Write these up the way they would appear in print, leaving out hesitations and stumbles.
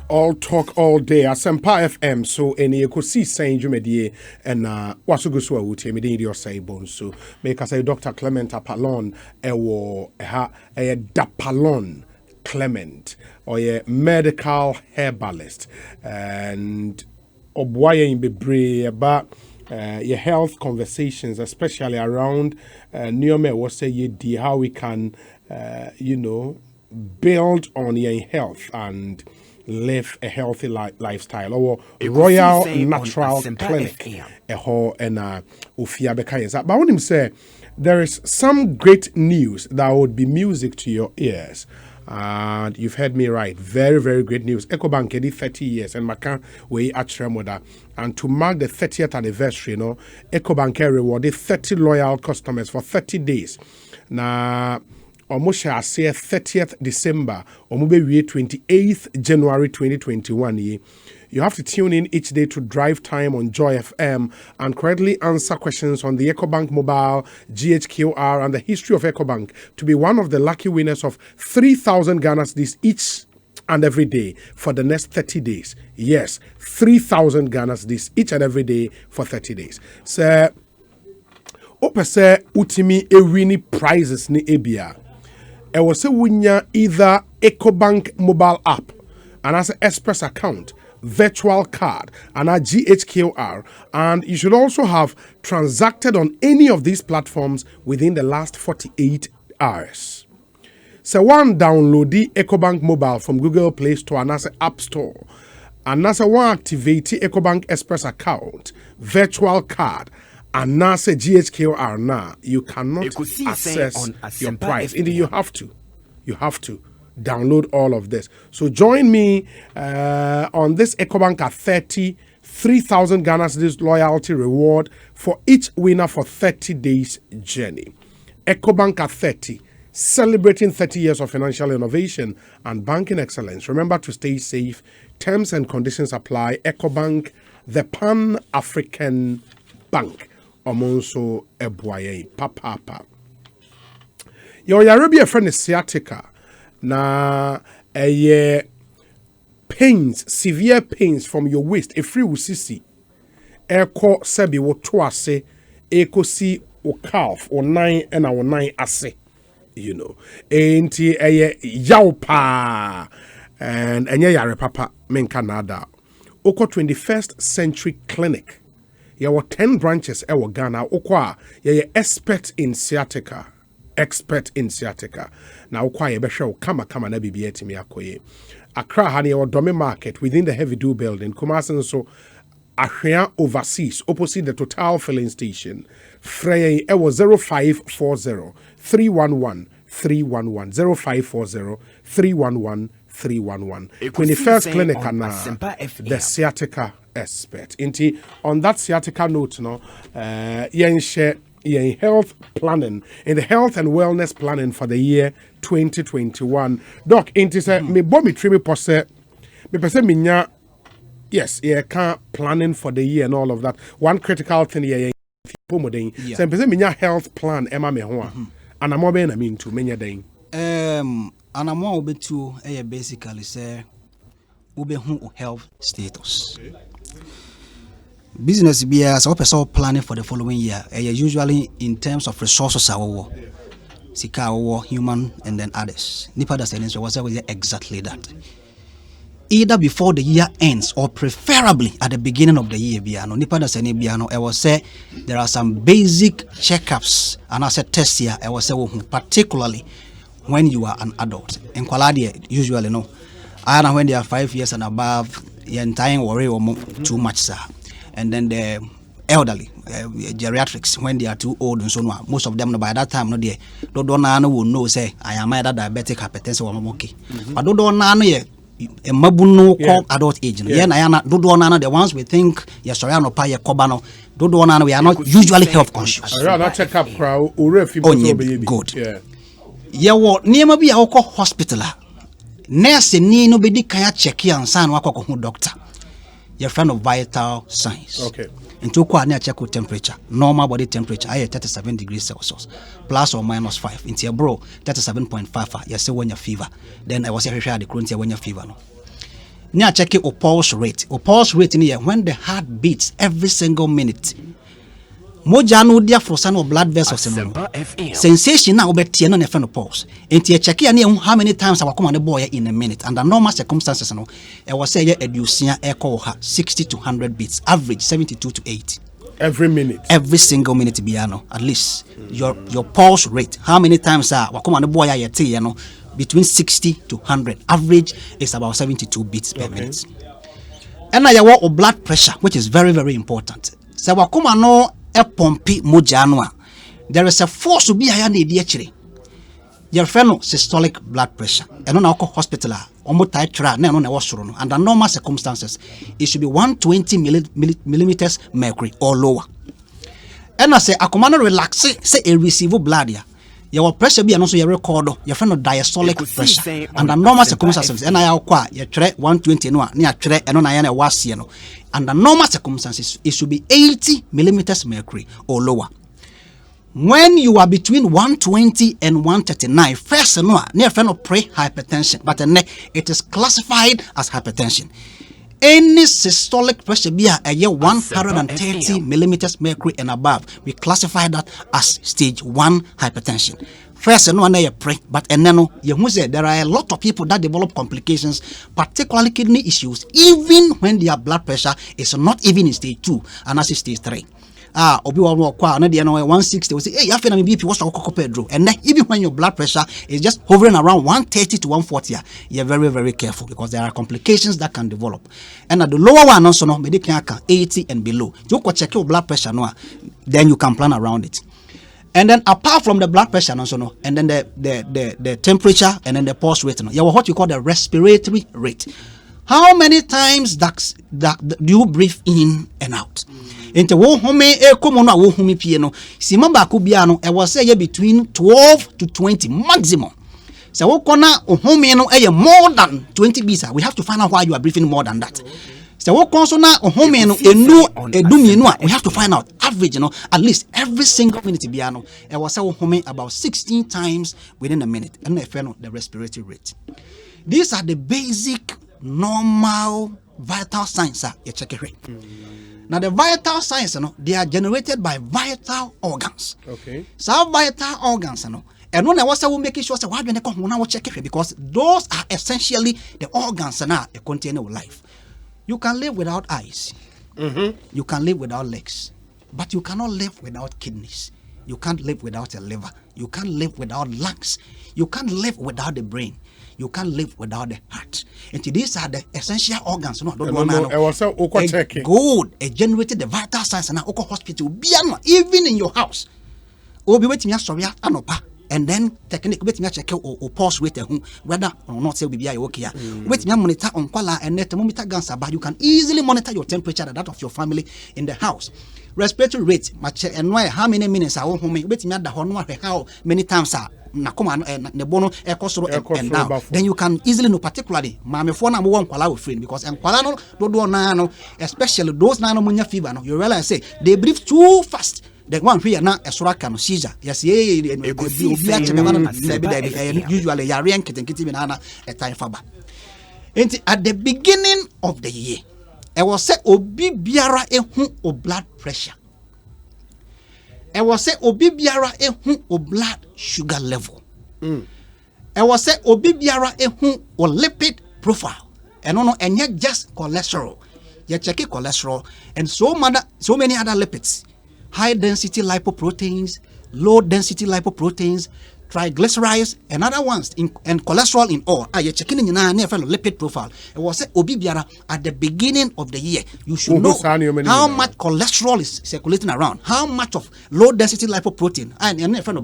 All talk all day. Asempa FM. So any Ekosiisen jumedie and wasugusu awuti emedi your say bon. So make us say Dr. Clement Dapaalong ewo Dapaalong Clement or a medical herbalist and obwaye in bebre about your health conversations, especially around neome what say ye how we can build on your health and live a healthy lifestyle. Or Royal Natural Clinic and but I want him say there is some great news that would be music to your ears. And you've heard me right. Very, very great news. Ecobank did 30 years and Macan way at Tremoda. And to mark the 30th anniversary, Ecobank rewarded 30 loyal customers for 30 days. Now, almost shall say 30th December or maybe 28th January 2021. You have to tune in each day to drive time on Joy FM and correctly answer questions on the Ecobank mobile, GHQR, and the history of Ecobank to be one of the lucky winners of 3,000 Ghana cedis each and every day for the next 30 days. Yes, 3,000 Ghana cedis each and every day for 30 days. So, opese utimi ewini prizes ni ebia. I was say winya either Ecobank mobile app and as an express account, virtual card and a GHQR, and you should also have transacted on any of these platforms within the last 48 hours. So one download the Ecobank mobile from Google Play Store and as an App Store, and as a one activate the Ecobank Express account, virtual card, and as a GHQR now, you cannot access your price. Indeed, you have to download all of this. So join me on this Ecobank at 3,000 Ghana cedis loyalty reward for each winner for 30 days journey. Ecobank at 30, celebrating 30 years of financial innovation and banking excellence. Remember to stay safe. Terms and conditions apply. Ecobank, the Pan-African Bank. Omonso Ebuaye, Papa. Your Arabia friend is sciatica. Na pains, severe pains from your waist, a free usisi. Eko sebi wo toase, ekosi o calf or 9 and our 9 ase. Enti yaupa and yare papa men Canada. Oko 21st Century Clinic. There were 10 branches ewa Ghana. Okwa ye expert in sciatica. Now quite a show kama na bibi etimi akoye. Accra hani or Dome Market within the Heavy Do building. Kumasi so Ahria overseas opposite the Total filling station. Frey ewo 0540 311 311 0540 311 311. 21st clinic na the sciatica expert. Inti on that sciatica note yen share in health planning, in the health and wellness planning for the year 2021. Doc, inti say me bomi trimi pose me pese minya yes, can't planning for the year and all of that. One critical thing here pomodin. Say pese minya health plan ema me ho and I'm be na mean to menya den. And I'm more to basically say ube hu health status. Business be as also planning for the following year. Usually in terms of resources, our sika, our human, and then others. Nipa does was exactly that. Either before the year ends or preferably at the beginning of the year. Nipa does I was say there are some basic checkups and I said tests here. I was say particularly when you are an adult. In Kwaladia, usually no. I don't know when they are 5 years and above, the entire worry or too much, sir. And then the elderly, geriatrics, when they are too old and so on. Most of them, by that time, no, they don't will know, say, I am either diabetic, hypertensive, or monkey. But don't know, a mabuno called adult age. Yeah, I am not, the ones we think, yes, sorry, no pay a cobano, don't we are not usually health conscious. I not check up crowd, or good. Yeah, what near be our hospital. Nurse, ni nobody can check here and sign wako doctor. Your friend of vital signs. Okay. Into quite check with temperature. Normal body temperature, I 37 degrees Celsius. Plus or minus 5. Into your bro, 37.5. You say when your fever. Then I was here the current when your fever. No. Now check your pulse rate. Your pulse rate in here when the heart beats every single minute. Moja no dia for some blood vessels no. Sensation now obeti no nefa no pulse. Enti check here how many times our come on the boy in a minute. Under normal circumstances no, I was say edusia echo 60 to 100 beats, average 72 to 80. Every minute. Every single minute biano, at least your pulse rate. How many times our come on the boy you know between 60 to 100. Average is about 72 beats per minute. And now you want blood pressure, which is very, very important. So wakuma no e pompi moja. There is a force to be higher than Dietary. Your friend systolic blood pressure. And on our hospital, under normal circumstances, it should be 120 millimeters mercury or lower. And I say, I command relax, say a receive blood here. Your pressure be also your record, your friend of diastolic pressure. Under normal circumstances, and I acquire your tre 120 near tre and on I was under normal circumstances, it should be 80 millimeters mercury or lower. When you are between 120 and 139, first near friend of pre-hypertension, but it is classified as hypertension. Any systolic pressure be a year 130 millimeters mercury and above, we classify that as stage 1 hypertension. First, but there are a lot of people that develop complications, particularly kidney issues, even when their blood pressure is not even in stage 2 and as stage 3. Obi wa kwa na 160 we say hey you feel BP what's pedro and then even when your blood pressure is just hovering around 130 to 140 you're very, very careful because there are complications that can develop. And at the lower one also no medical 80 and below you go check your blood pressure no then you can plan around it. And then apart from the blood pressure also no and then the temperature and then the pulse rate no you have what you call the respiratory rate. How many times that do you breathe in and out? Into wo home komo no wo home pie no sima ba ko bia no e was say between 12 to 20 maximum. So wo kona home no more than 20 beats. We have to find out why you are breathing more than that. So wo konso na home no edumi no we have to find out average at least every single minute bia no e was say wo home about 16 times within a minute and the respiratory rate. These are the basic normal vital signs you check it. Now the vital signs they are generated by vital organs. Okay. So vital organs and when I was making sure why do you check it because those are essentially the organs that contain life. You can live without eyes. You can live without legs, but you cannot live without kidneys. You can't live without a liver. You can't live without lungs. You can't live without the brain. You can't live without the heart. And these are the essential organs. Good. It generated the vital signs and hospital. Even in your house. And then technique check or pulse rate whether or not say we okay. Wait monitor on quala and thermometer guns, but you can easily monitor your temperature and that of your family in the house. Respiratory rate, and how many minutes are home? Wait how many times are and down. Then you can easily know, particularly because especially those pneumonia fever, you realize say they breathe too fast. The one here now a soraka seizure. Yes, usually a time faba. At the beginning of the year, I was say obi biara o blood pressure. I was say obi biara o blood sugar level. I was say obi biara o lipid profile. And no and yet just cholesterol. You check cholesterol and so many other lipids. High density lipoproteins, low density lipoproteins, triglycerides, and other ones, and cholesterol in all. You're checking in lipid profile. It was said, Obibiara, at the beginning of the year, you should know how much cholesterol is circulating around, how much of low density lipoprotein, and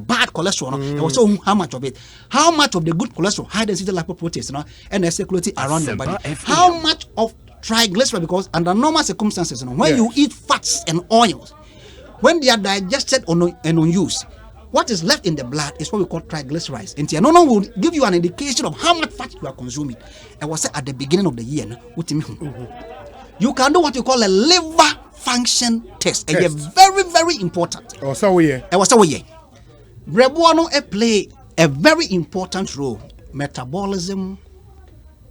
bad cholesterol, it was so how much of it, how much of the good cholesterol, high density lipoproteins, and they're circulating around your body, how much of triglycerides, because under normal circumstances, when you eat fats and oils, when they are digested and unused, what is left in the blood is what we call triglycerides. And no will give you an indication of how much fat you are consuming. I was at the beginning of the year. You can do what you call a liver function test. And it's very, very important. I was Brebuano play a very important role. Metabolism,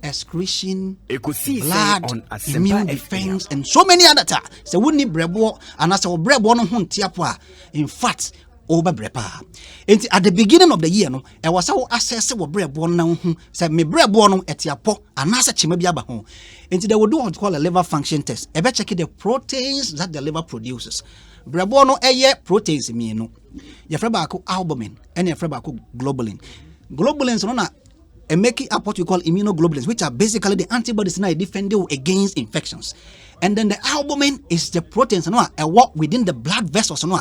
excretion, Ekosiisen blood, on Asempa immune defense, and so many other things. So we need brebo and as our brebo no huntiapwa. In fact, over brepa. And at the beginning of the year, no, I was our assess what brebo now. Say me brebo no etiapo and as a chimabiaba home. And they will do what we call a liver function test. I bet check the proteins that the liver produces. Brebo no proteins me no. You freba albumin and you freba globulin. Globulins no na and make up what we call immunoglobulins, which are basically the antibodies now defending against infections. And then the albumin is the proteins and what within the blood vessels and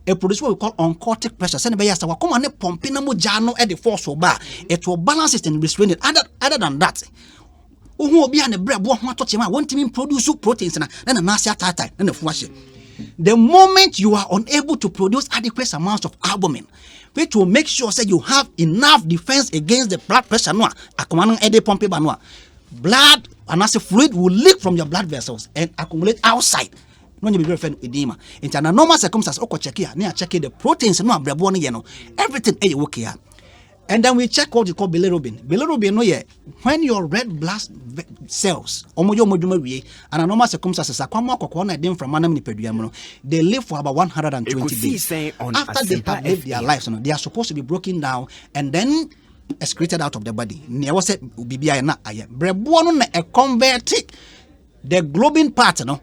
it produces what we call oncotic pressure. Send by come on pumping jano at the force or bar. It will balance it and restrain it. Other than that, who will be on the bread what touch him want to produce proteins and then a massive tata and the flush. The moment you are unable to produce adequate amounts of albumin, which will make sure that you have enough defense against the blood pressure, blood and as a fluid will leak from your blood vessels and accumulate outside. When you be very edema. In a normal circumstance, check the proteins and everything okay. And then we check what you call bilirubin. Bilirubin, when your red blood cells, and a normal circumstances, they live for about 120 days. After they have lived their lives, they are supposed to be broken down and then excreted out of the body. Converted the globin part, and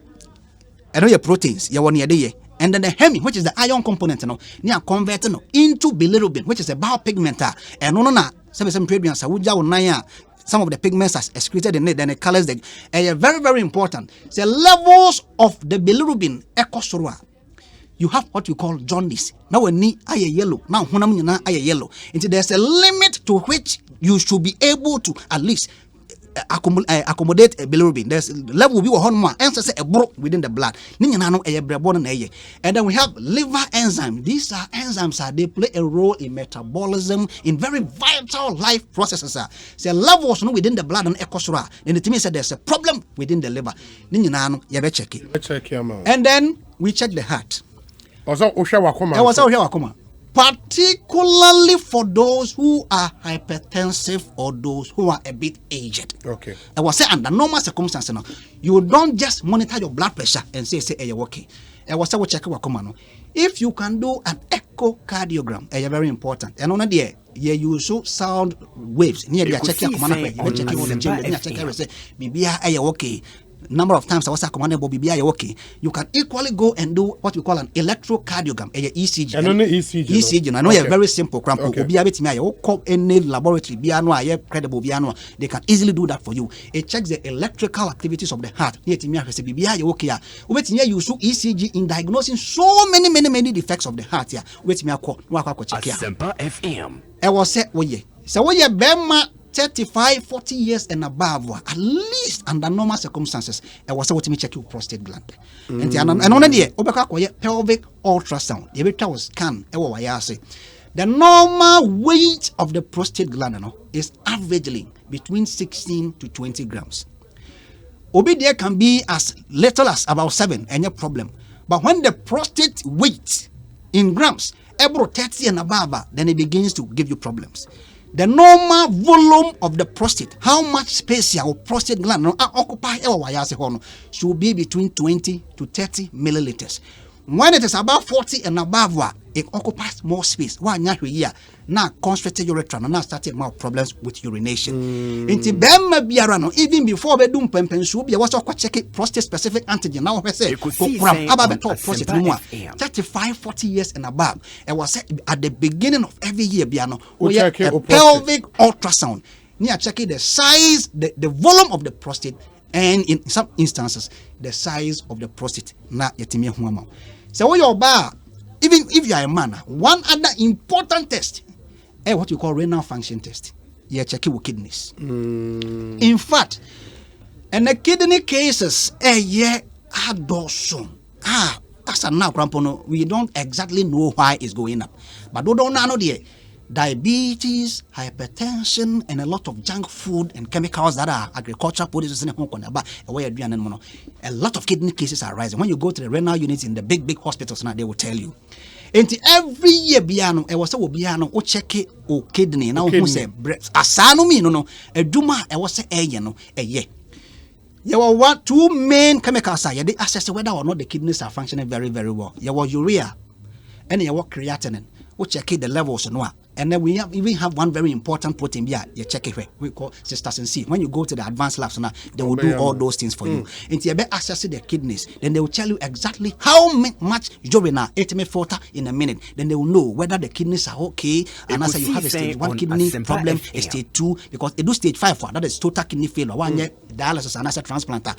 your proteins, and then the hemi, which is the iron component, near converted into bilirubin, which is a biopigment. And some of the pigments are excreted in it, then it colors the very, very important. The levels of the bilirubin echosorua. You have what we call jaundice. Now when knee are yellow, now hunamina are yellow. And there's a limit to which you should be able to at least accommodate a bilirubin. There's level we were on more answers a broke within the blood. And then we have liver enzyme. These are enzymes, they play a role in metabolism, in very vital life processes. So levels within the blood and ecosura. Then the team said there's a problem within the liver. And then we check the heart. Particularly for those who are hypertensive or those who are a bit aged. Okay. I was saying under normal circumstances, you don't just monitor your blood pressure and say you're okay. I was saying check if you can do an echocardiogram, it's very important. And on there, you show sound waves. Near the check okay. Number of times I was commanded BBI okay. You can equally go and do what we call an electrocardiogram, a ECG. ECG. I know you're very simple. Any laboratory, credible, they can easily do that for you. It checks the electrical activities of the heart. You use ECG in diagnosing so many defects of the heart. Asempa FM. I was said, so Bema 35, 40 years and above, at least under normal circumstances, I was able to check your prostate gland. And on the day, pelvic ultrasound, the beta was scan. The normal weight of the prostate gland is averagely between 16 to 20 grams. There can be as little as about 7, and no problem. But when the prostate weight in grams, about 30 and above, then it begins to give you problems. The normal volume of the prostate, how much space your prostate gland occupy should be between 20 to 30 milliliters. When it is about 40 and above, it occupies more space. Now constricted urethra, now started more problems with urination. Even before we do pempensu, we also check prostate specific antigen. Now we say about the top prostate 35, 40 years and above. It was at the beginning of every year, we have a pelvic ultrasound. Near checking the size, the volume of the prostate, and in some instances, the size of the prostate. So when you're bar, even if you are a man, one other important test is what you call renal function test. You check your kidneys. In fact, and the kidney cases, that's a now, we don't exactly know why it's going up. But don't know the diabetes, hypertension, and a lot of junk food and chemicals that are agricultural producers in Hong Kong. A lot of kidney cases are rising. When you go to the renal units in the big hospitals now, they will tell you. Enti every year biano e was a biano o check it o kidney now who say asano mi no eduma e was a no a ye. There were two main chemicals they assess whether or not the kidneys are functioning very, very well. There was urea and there was creatinine. We check the levels and then we even have one very important protein. Yeah, you check it. We call cystatin C. When you go to the advanced labs now, they will do all those things for you. And you be accessing the kidneys, then they will tell you exactly how much urine are 80 filter in a minute. Then they will know whether the kidneys are okay. And as you have a stage 1 kidney problem, a stage 2, because they do stage 5 for that is total kidney failure. One year dialysis and as a transplanter.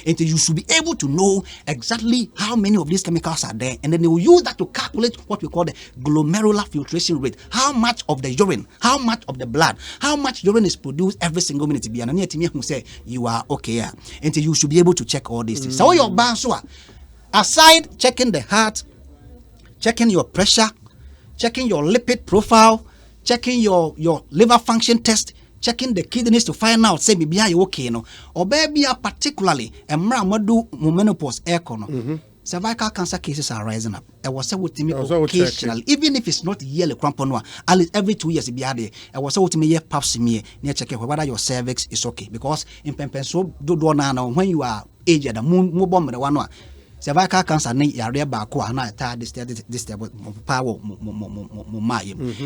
And you should be able to know exactly how many of these chemicals are there, and then they will use that to calculate what we call the glomerular filtration rate. How much of the urine, how much of the blood, how much urine is produced every single minute. Who say you are okay, and you should be able to check all these things. So your bansua, aside checking the heart, checking your pressure, checking your lipid profile, checking your liver function test, checking the kidneys to find out say maybe you okay no, or baby particularly emra menopause echo cervical cancer cases are rising up. I was with me occasionally, even if it's not yearly cramponwa, at least every 2 years be there. I was with me pap smear near checking whether your cervix is okay, because in Pempenso do now when you are aged the moon bomb the one cervical cancer ni area back na this power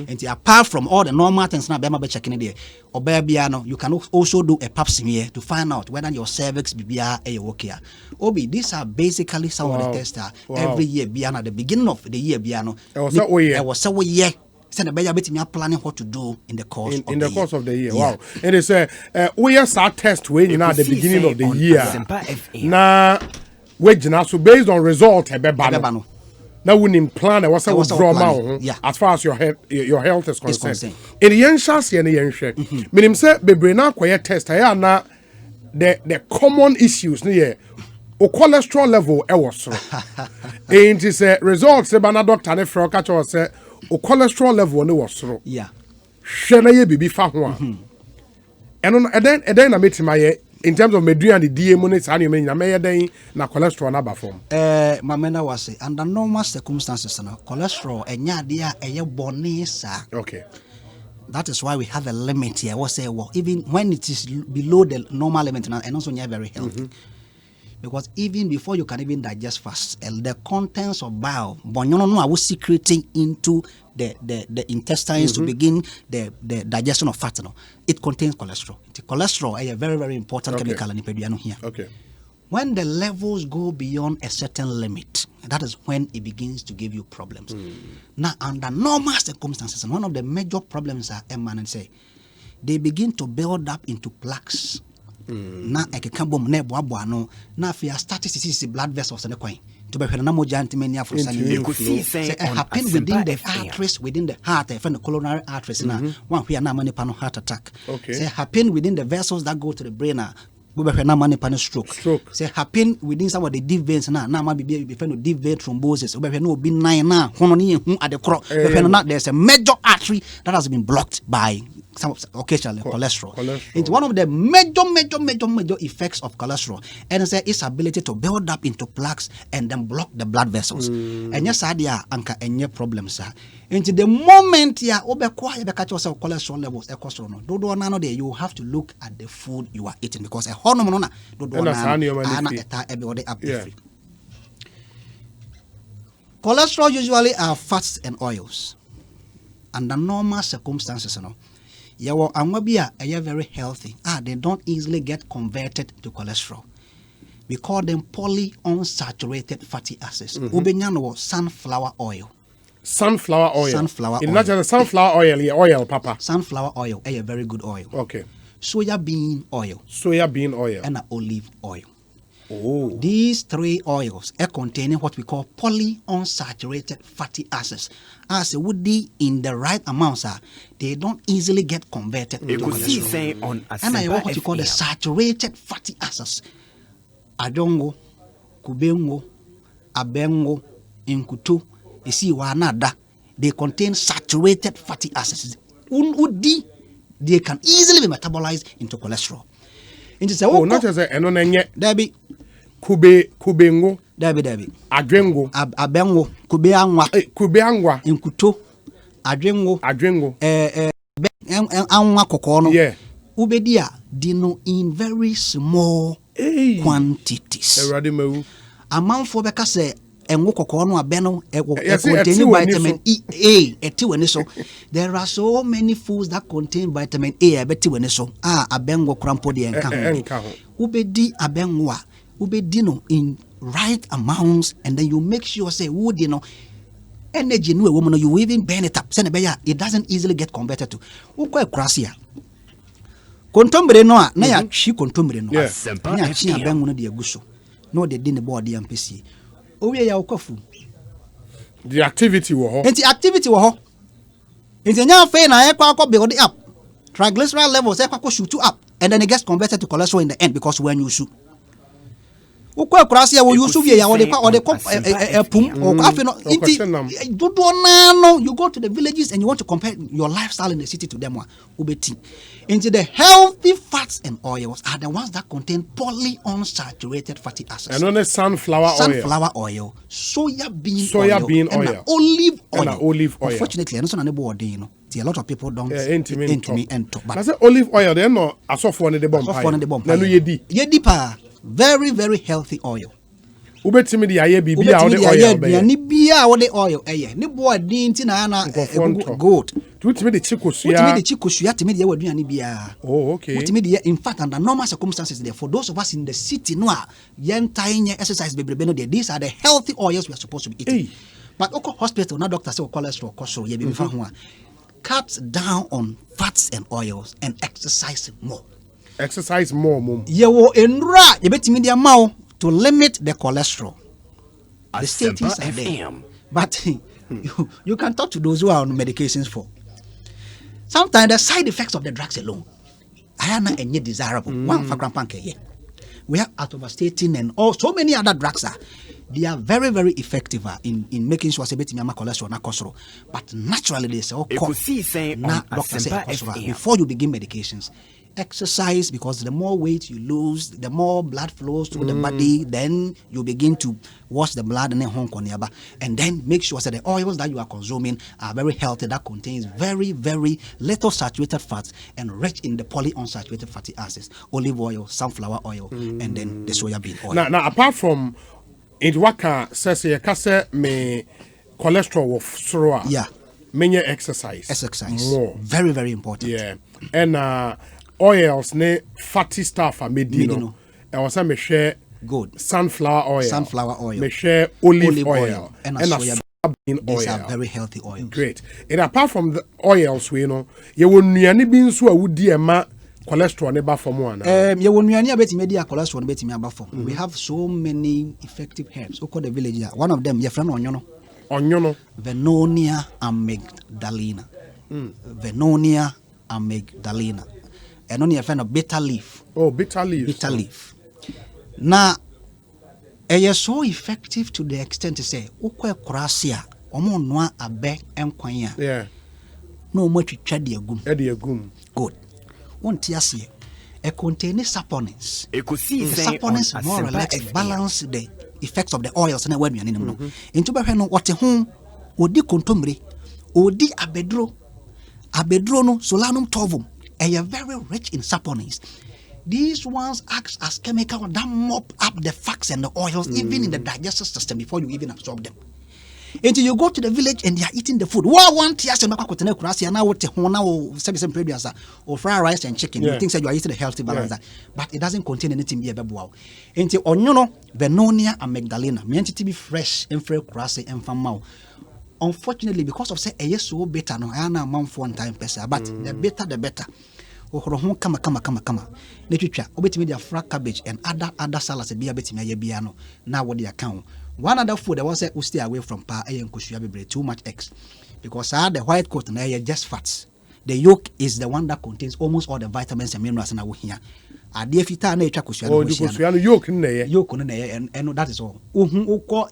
and apart from all the normal things now be checking there or babiano, you can also do a pap smear to find out whether your cervix be okay. Obi, these are basically some of the tests every year biano at the beginning of the year biano. I was so yeah. Send a better bit me planning what to do in the course of the year. Wow. And it's we are start test when you know at the beginning of the year. Now so based on result now we need plan was draw as far as your health is concerned. In the enshas and meaning say bebre na kwaya test na the common issues near o cholesterol level was and it is results say bana doctor ne fro catch us say o cholesterol level no was hwe na ye bibi fa ho a then na metima in terms of medria and the DMONIS and you mean na cholesterol na ba form. Mamena was say under normal circumstances na cholesterol enya dia eye bone sa. Okay. That is why we have a limit here. What say even when it is below the normal limit and also not very healthy. Because even before you can even digest fast, the contents of bile, I was secreting into the intestines to begin the digestion of fat. It contains cholesterol. The cholesterol is a very, very important chemical in the here. Okay. When the levels go beyond a certain limit, that is when it begins to give you problems. Now, under normal circumstances, one of the major problems are they begin to build up into plaques. Na ekekambom na eboaboa no na afia statistics blood vessels na kwan to be na moja antimania for say happen within the arteries within the heart and the coronary arteries na one where na mani pano heart attack say happen within the vessels that go to the brain na na mani pano stroke say happen within some of the deep veins na ma be deep vein thrombosis no obi nine na hono ne hu ade kro there's a major artery that has been blocked by some occasionally cholesterol. It's one of the major effects of cholesterol, and it's its ability to build up into plaques and then block the blood vessels. And yes, idea anka any problems. Into the moment you catch yourself cholesterol levels, no, you have to look at the food you are eating because a hormone everybody up free. Cholesterol usually are fats and oils. Under normal circumstances, yawo anwabia are very healthy. They don't easily get converted to cholesterol. We call them polyunsaturated fatty acids. Ubenyano sunflower oil. Sunflower oil. Sunflower oil. Not just sunflower oil, Papa. Sunflower oil, a very good oil. Okay. Soya bean oil. And olive oil. Oh. These three oils are containing what we call polyunsaturated fatty acids. As it would be in the right amounts, they don't easily get converted to cholesterol. And I want what you call the saturated fatty acids. Adongo, kubengo, abengo, inkutu, isi wanada. They contain saturated fatty acids. They can easily be metabolized into cholesterol. Not as a Debbie. kubengo. Dabi. Adwengo. Abengo. Kube angwa. Inkuto. Adwengo. Anwa kokono. Yeah. Ubedia dino in very small quantities. Amount for because enwo kokono abeno contain vitamin A etiwene so. There are so many foods that contain vitamin A etiwene so. Abengo krampo de enka ho. Ubedi abenwa. Ubedi no in right amounts, and then you make sure say wood energy no woman you even burn it up. It doesn't easily get converted to. Ukwa krasia. Kontombre no na ya hwi kontombre no. Na chi abenwo no de aguso. No de din body ampesi. Owie ya ukofu. The activity wo ho. Enti activity wo ho. Enti nya fe na ekwa build up. Triglyceride levels ekwa shoot up, and then it gets converted to cholesterol in the end because when you shoot ukwa kurasi ya wo yusu wie ya ode pum afi no inti dodo nano you go to the villages and you want to compare your lifestyle in the city to them ubeti into the healthy fats and oils are the ones that contain polyunsaturated fatty acids. And on the sunflower oil, soya bean oil, and olive oil. Unfortunately, I know some people a lot of people don't enter. But I say olive oil, they no aso for the bomb. Na no yedi pa. Very, very healthy oil. Ubetimi di aye bibia o de oil be. Ni bia o de oil ni bo din ti na gold. Utimi de chikosua. Utimi de chikosua timi de waduane bia. Oh, okay. Utimi de in fact under normal circumstances there for those of us in the city no a yen tiny exercise bebrebe no there, these are the healthy oils we are supposed to be eating. But oko hospital na doctor say cholesterol ye be fa ho a cut down on fats and oils and exercise more. Exercise more, mum. Yewo enra yebetimi dia mawo to limit the cholesterol. The statins are there. But you can talk to those who are on medications for. Sometimes the side effects of the drugs alone are not any desirable. One for grandpanke here. We have atorvastatin and so many other drugs they are very, very effective in making sure sebetimi ama cholesterol na cholesterol. But naturally they say Ekosiisen na doctor say before you begin medications. Exercise, because the more weight you lose, the more blood flows through the body, then you begin to wash the blood and then make sure that the oils that you are consuming are very healthy, that contains very, very little saturated fats and rich in the polyunsaturated fatty acids, olive oil, sunflower oil, and then the soya bean oil. Now apart from it, waka says me cholesterol of soroa. Yeah. Many exercise more. Very, very important. Yeah. And oils ne fatty stuff are made no. I was me share good sunflower oil. Me share olive oil and soya bean oil. These are very healthy oils. Great. And apart from the oils we know, you will nuani bean so would ma cholesterol ne ba form one. You will nuani betimi dia cholesterol ne betimi aba form. We have so many effective herbs. Oko the village here. One of them your friend onyono. Vennonia amygdalina. Vennonia amygdalina. And only a friend of bitter leaf. Oh, bitter leaf. Bitter leaf. Now, it is so effective to the extent to say, Ukwe Krasia, Omo Noa Abe Enquanya. Yeah. No much chadiagum. Ediagum. Good. One tiasie. It contains saponins. Ekosiisen the saponins more or less balance the effects of the oils and when you're in them. Into Baheno, what a home, Odi contumbre, Odi abedro no, solanum tovum. They are very rich in saponins. These ones act as chemical that mop up the fats and the oils even in the digestive system before you even absorb them. Until you go to the village and they are eating the food. What one tears and now or fried rice and chicken. You think that you are eating a healthy balance, but it doesn't contain anything be wow. Until onyono Vennonia amygdalina, meant to be fresh and fresh grassy and famau. Unfortunately, because of say a so better no I na man for one time person, but the better the better. Oh, come. Literature, obetimi dia fra cabbage and other salads be betimi ya bia no. Now what the account. One other food that was say stay away from pa and kusua be too much eggs. Because the white coat na just fats. The yolk is the one that contains almost all the vitamins and minerals na we here. Ade fita na etwa kusua no kusua no yolk na and that is all.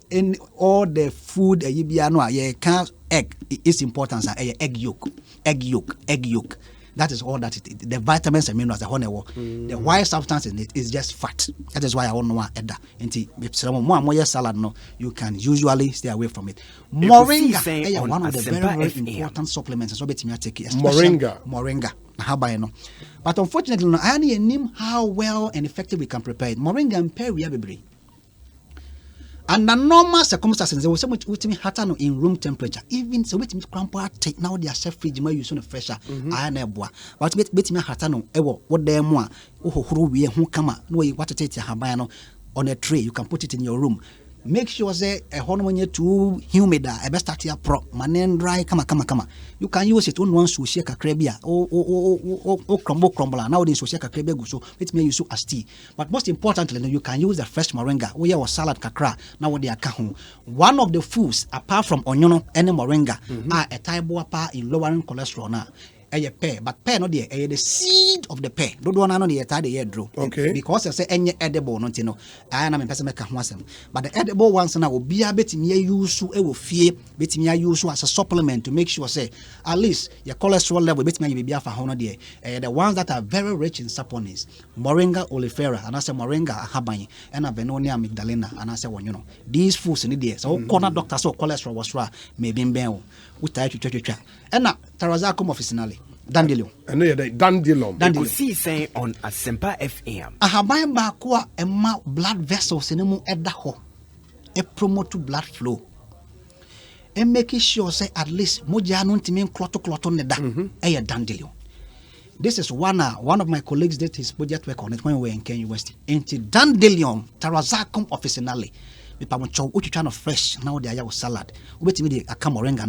In all the food bia no ye can egg its importance egg yolk. That is all that it. The vitamins and minerals, the white substance in it is just fat. That is why I don't know what more salad. No, you can usually stay away from it. Moringa is one of the very important supplements. So bet me take it. Moringa. But unfortunately, I only know how well and effective we can prepare it. Moringa and peria bebre. And the normal circumstances, there was so much with me happen in room temperature. Even so, with me grandpa take now they are self fridge, my use on a fresher. I am but bet me happen, what they more, who come out, no, what to take your habano on a tray, you can put it in your room. Make sure say a hormone too humid, a best start here prop, man dry, come. You can use it on one so shake a crabia or crumble. Nowadays, so shake a crabia so it may use as tea. But most importantly, you can use the fresh moringa, we have salad kakra, now they are kahun. One of the foods, apart from onion and moringa, are a type of in lowering cholesterol now. A pear, but pear no dear, the seed of the pear. Don't want to know the year draw. Okay. Because I say any edible, not you know. I am a person make a but the edible ones now will be a bit me use to will fear, bit me use as a supplement to make sure say at least your cholesterol level bit me be for 100 year. The ones that are very rich in saponins, moringa oleifera, and I say moringa habani, and a Benonia amygdalina, and I say one, you know. These foods in the day. So corner doctor so cholesterol was raw, maybe bell. And now Tarazacum officinally. Dandelion. I know you're dandelion. Ekosiisen on Asempa FM. I have my bakwa and blood vessels in the edaho. A promote blood flow. And making sure say at least mojanun timin clot on the da. Dandelion. This is one of my colleagues did his project work on it when we were in Kenya University. Into dandelion, Tarazacum officinally. Trying to fresh now they are salad. Wait me a camorenga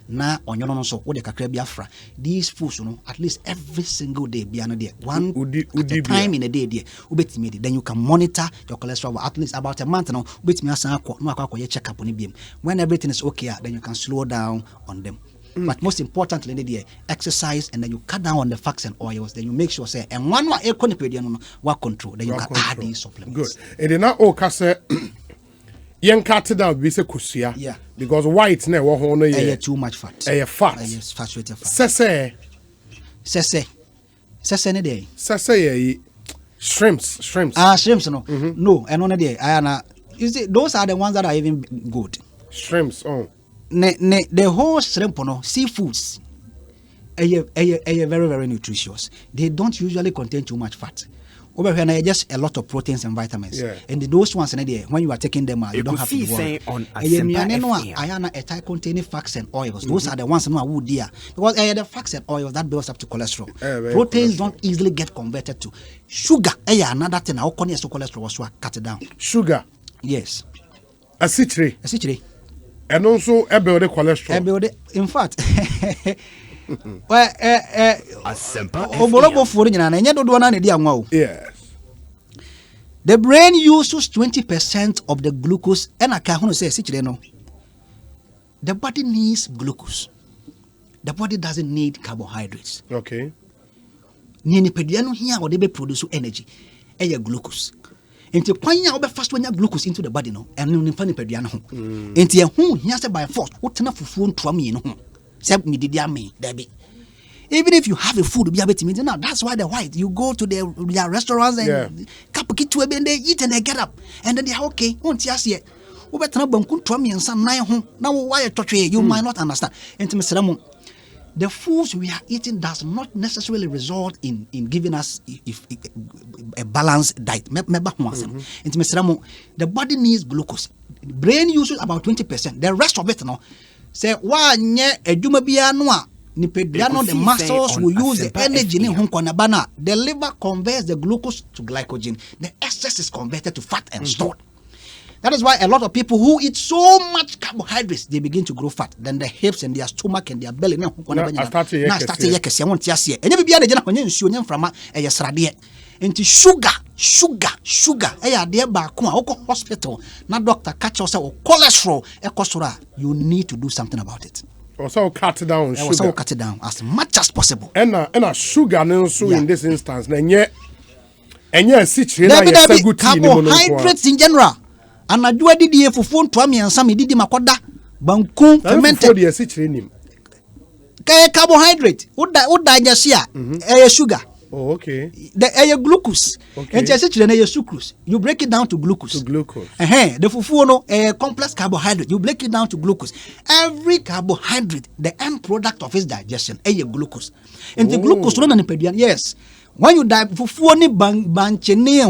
na onion so what the biafra. These foods, you know, at least every single day be another one at a time in a day. Then you can monitor your cholesterol at least about a month now. Wait me no check up on it. When everything is okay, then you can slow down on them. But most importantly, exercise and then you cut down on the fats and oils. Then you make sure say and one what control. Then you can add these supplements. Good. And then now yen cut it down, we say kusia. Yeah. Because white ne wo ho no ye too much fat. Fat. Yes, saturated fat. Sese ne dey. Sese ye shrimps. Shrimps no. No, and on there. You see, those are the ones that are even good. Shrimps, the whole shrimp no, seafoods. Are very, very nutritious. They don't usually contain too much fat. Over here, just a lot of proteins and vitamins. Yeah. And those ones, when you are taking them, you don't have to worry. A type containing fats and oils. Those are the ones who are wood dear. Because the fats and oils that builds up to cholesterol. Proteins don't easily get converted to sugar. Another thing, how can you cholesterol was cut it down? Sugar. Yes. A citrate. And also a build cholesterol. In fact. Yes. The brain uses 20% of the glucose, and I can't say the body needs glucose. The body doesn't need carbohydrates. Okay. Here or they produce energy. Glucose. Into kwanya first when you glucose into the body no, and you find pediano. Into who he has by force. What enough for phone to me no. Even if you have a food, now that's why the white you go to their restaurants and they eat and they get up and then they are okay. Now why you might not understand. The foods we are eating does not necessarily result in giving us a balanced diet. The body needs glucose. The brain uses about 20%. The rest of it no. Say why a jumabia the muscles will use the energy in Hunkonabana. The liver converts the glucose to glycogen. The excess is converted to fat and stored. That is why a lot of people who eat so much carbohydrates, they begin to grow fat. Then their hips and their stomach and their belly. Into sugar. Hospital. Now doctor catch us cholesterol. You need to do something about it. Also cut down sugar. Also cut it down as much as possible. And sugar in this instance. Carbohydrates in general. And I do a DDA for phone to me and some did makoda. Bankum fermented. carbohydrate. What digest here? Sugar. Oh, okay. The glucose. Okay. And just sucrose. You break it down to glucose. The fufu no complex carbohydrate. You break it down to glucose. Every carbohydrate, the end product of its digestion, glucose. And the glucose no na yes. When you die, fufu ni banchene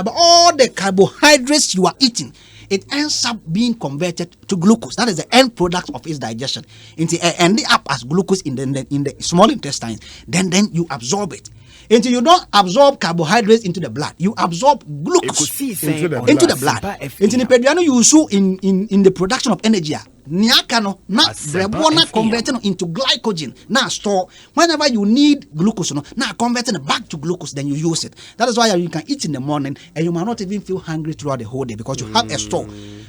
all the carbohydrates you are eating, it ends up being converted to glucose. That is the end product of its digestion. It ends up as glucose in the small intestines. Then you absorb it. Until you don't absorb carbohydrates into the blood, you absorb glucose into the blood. Until the pediano you use in the production of energy. Niakano na brebona converting into glycogen. Now store whenever you need glucose, now converting it back to glucose, then you use it. That is why you can eat in the morning and you might not even feel hungry throughout the whole day because you have a store.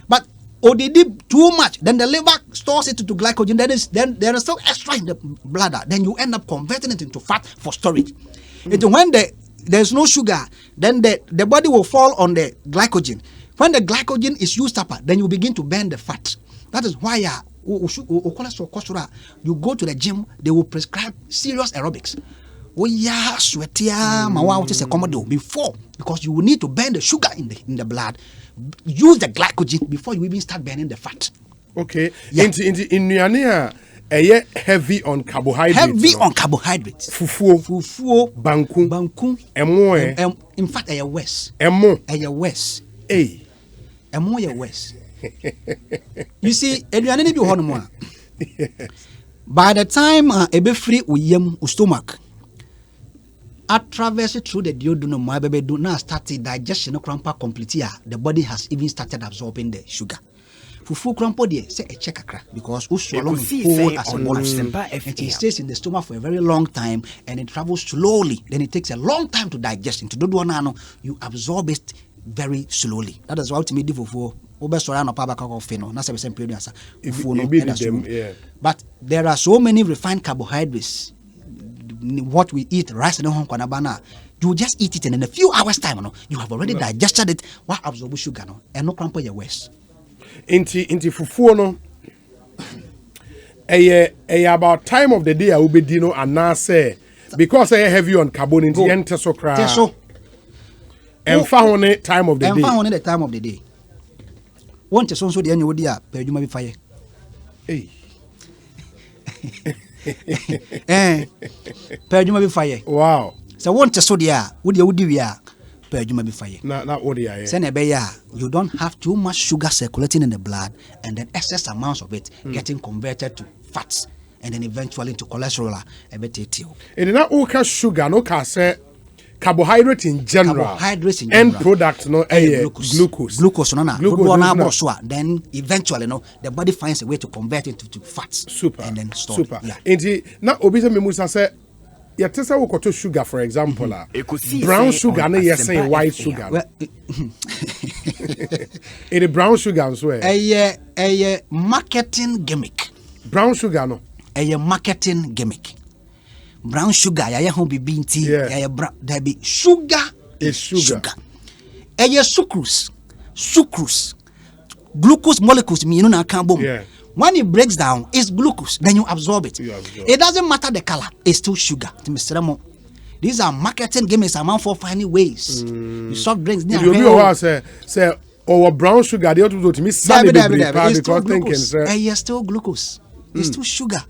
But ODD too much, then the liver stores it into glycogen. Then there is still extra in the bladder. Then you end up converting it into fat for storage. And when there's no sugar, then the body will fall on the glycogen. When the glycogen is used up, then you begin to burn the fat. That is why you go to the gym, they will prescribe serious aerobics. Before, because you will need to burn the sugar in the blood. Use the glycogen before you even start burning the fat. Okay. Yeah. In Nuania, heavy on carbohydrates. Heavy on carbohydrates. Fufu. Banku. Emo. In fact, west. Emo. West. Hey. Emo west. You see, by the time a be free with stomach, I traverse it through the duodenum, my baby do not start the digestion crampa complete. The body has even started absorbing the sugar. Fufu crampo there say a check because who swallow whole as a molecule. And it stays in the stomach for a very long time and it travels slowly. Then it takes a long time to digest. Into the you absorb it very slowly. That is why to me fufu. But there are so many refined carbohydrates. What we eat, rice and home, you just eat it and in a few hours time, you have already digested it. What absorb sugar and no cramp your waist. Into fufu no. About time of the day I will be dino and now say because I heavy on carbon into enter so cry. And found it time of the day. And found it the time of the day. Want to so the annual dear, but you may be fire. Hey. Per you may be fire. Wow. So want to so dear, would you do ya? Per you may be fire. Not what I send a bear. You don't have too much sugar circulating in the blood, and then excess amounts of it getting converted to fats, and then eventually into cholesterol. A bit etio. And not all sugar, no say. Carbohydrate in general. End product, glucose. Glucose, then eventually, the body finds a way to convert it to fats. Super. And then store. Super. And now, obisa memusa say, ya tesa wokoto sugar, for example, brown sugar, na yes say white sugar. It is brown sugar, I swear. A marketing gimmick. Brown sugar, no. A marketing gimmick. Brown sugar, ya home be bean tea, ya brown. There be sugar. It's sugar. Sucrose. Glucose molecules mean na carbon. Yeah. When it breaks down, it's glucose. Then you absorb it. It doesn't matter the color. It's still sugar. These are marketing gimmicks amount for finding ways. You soft drinks. Say, brown sugar. They ought to do to me. It's still glucose. It's still sugar.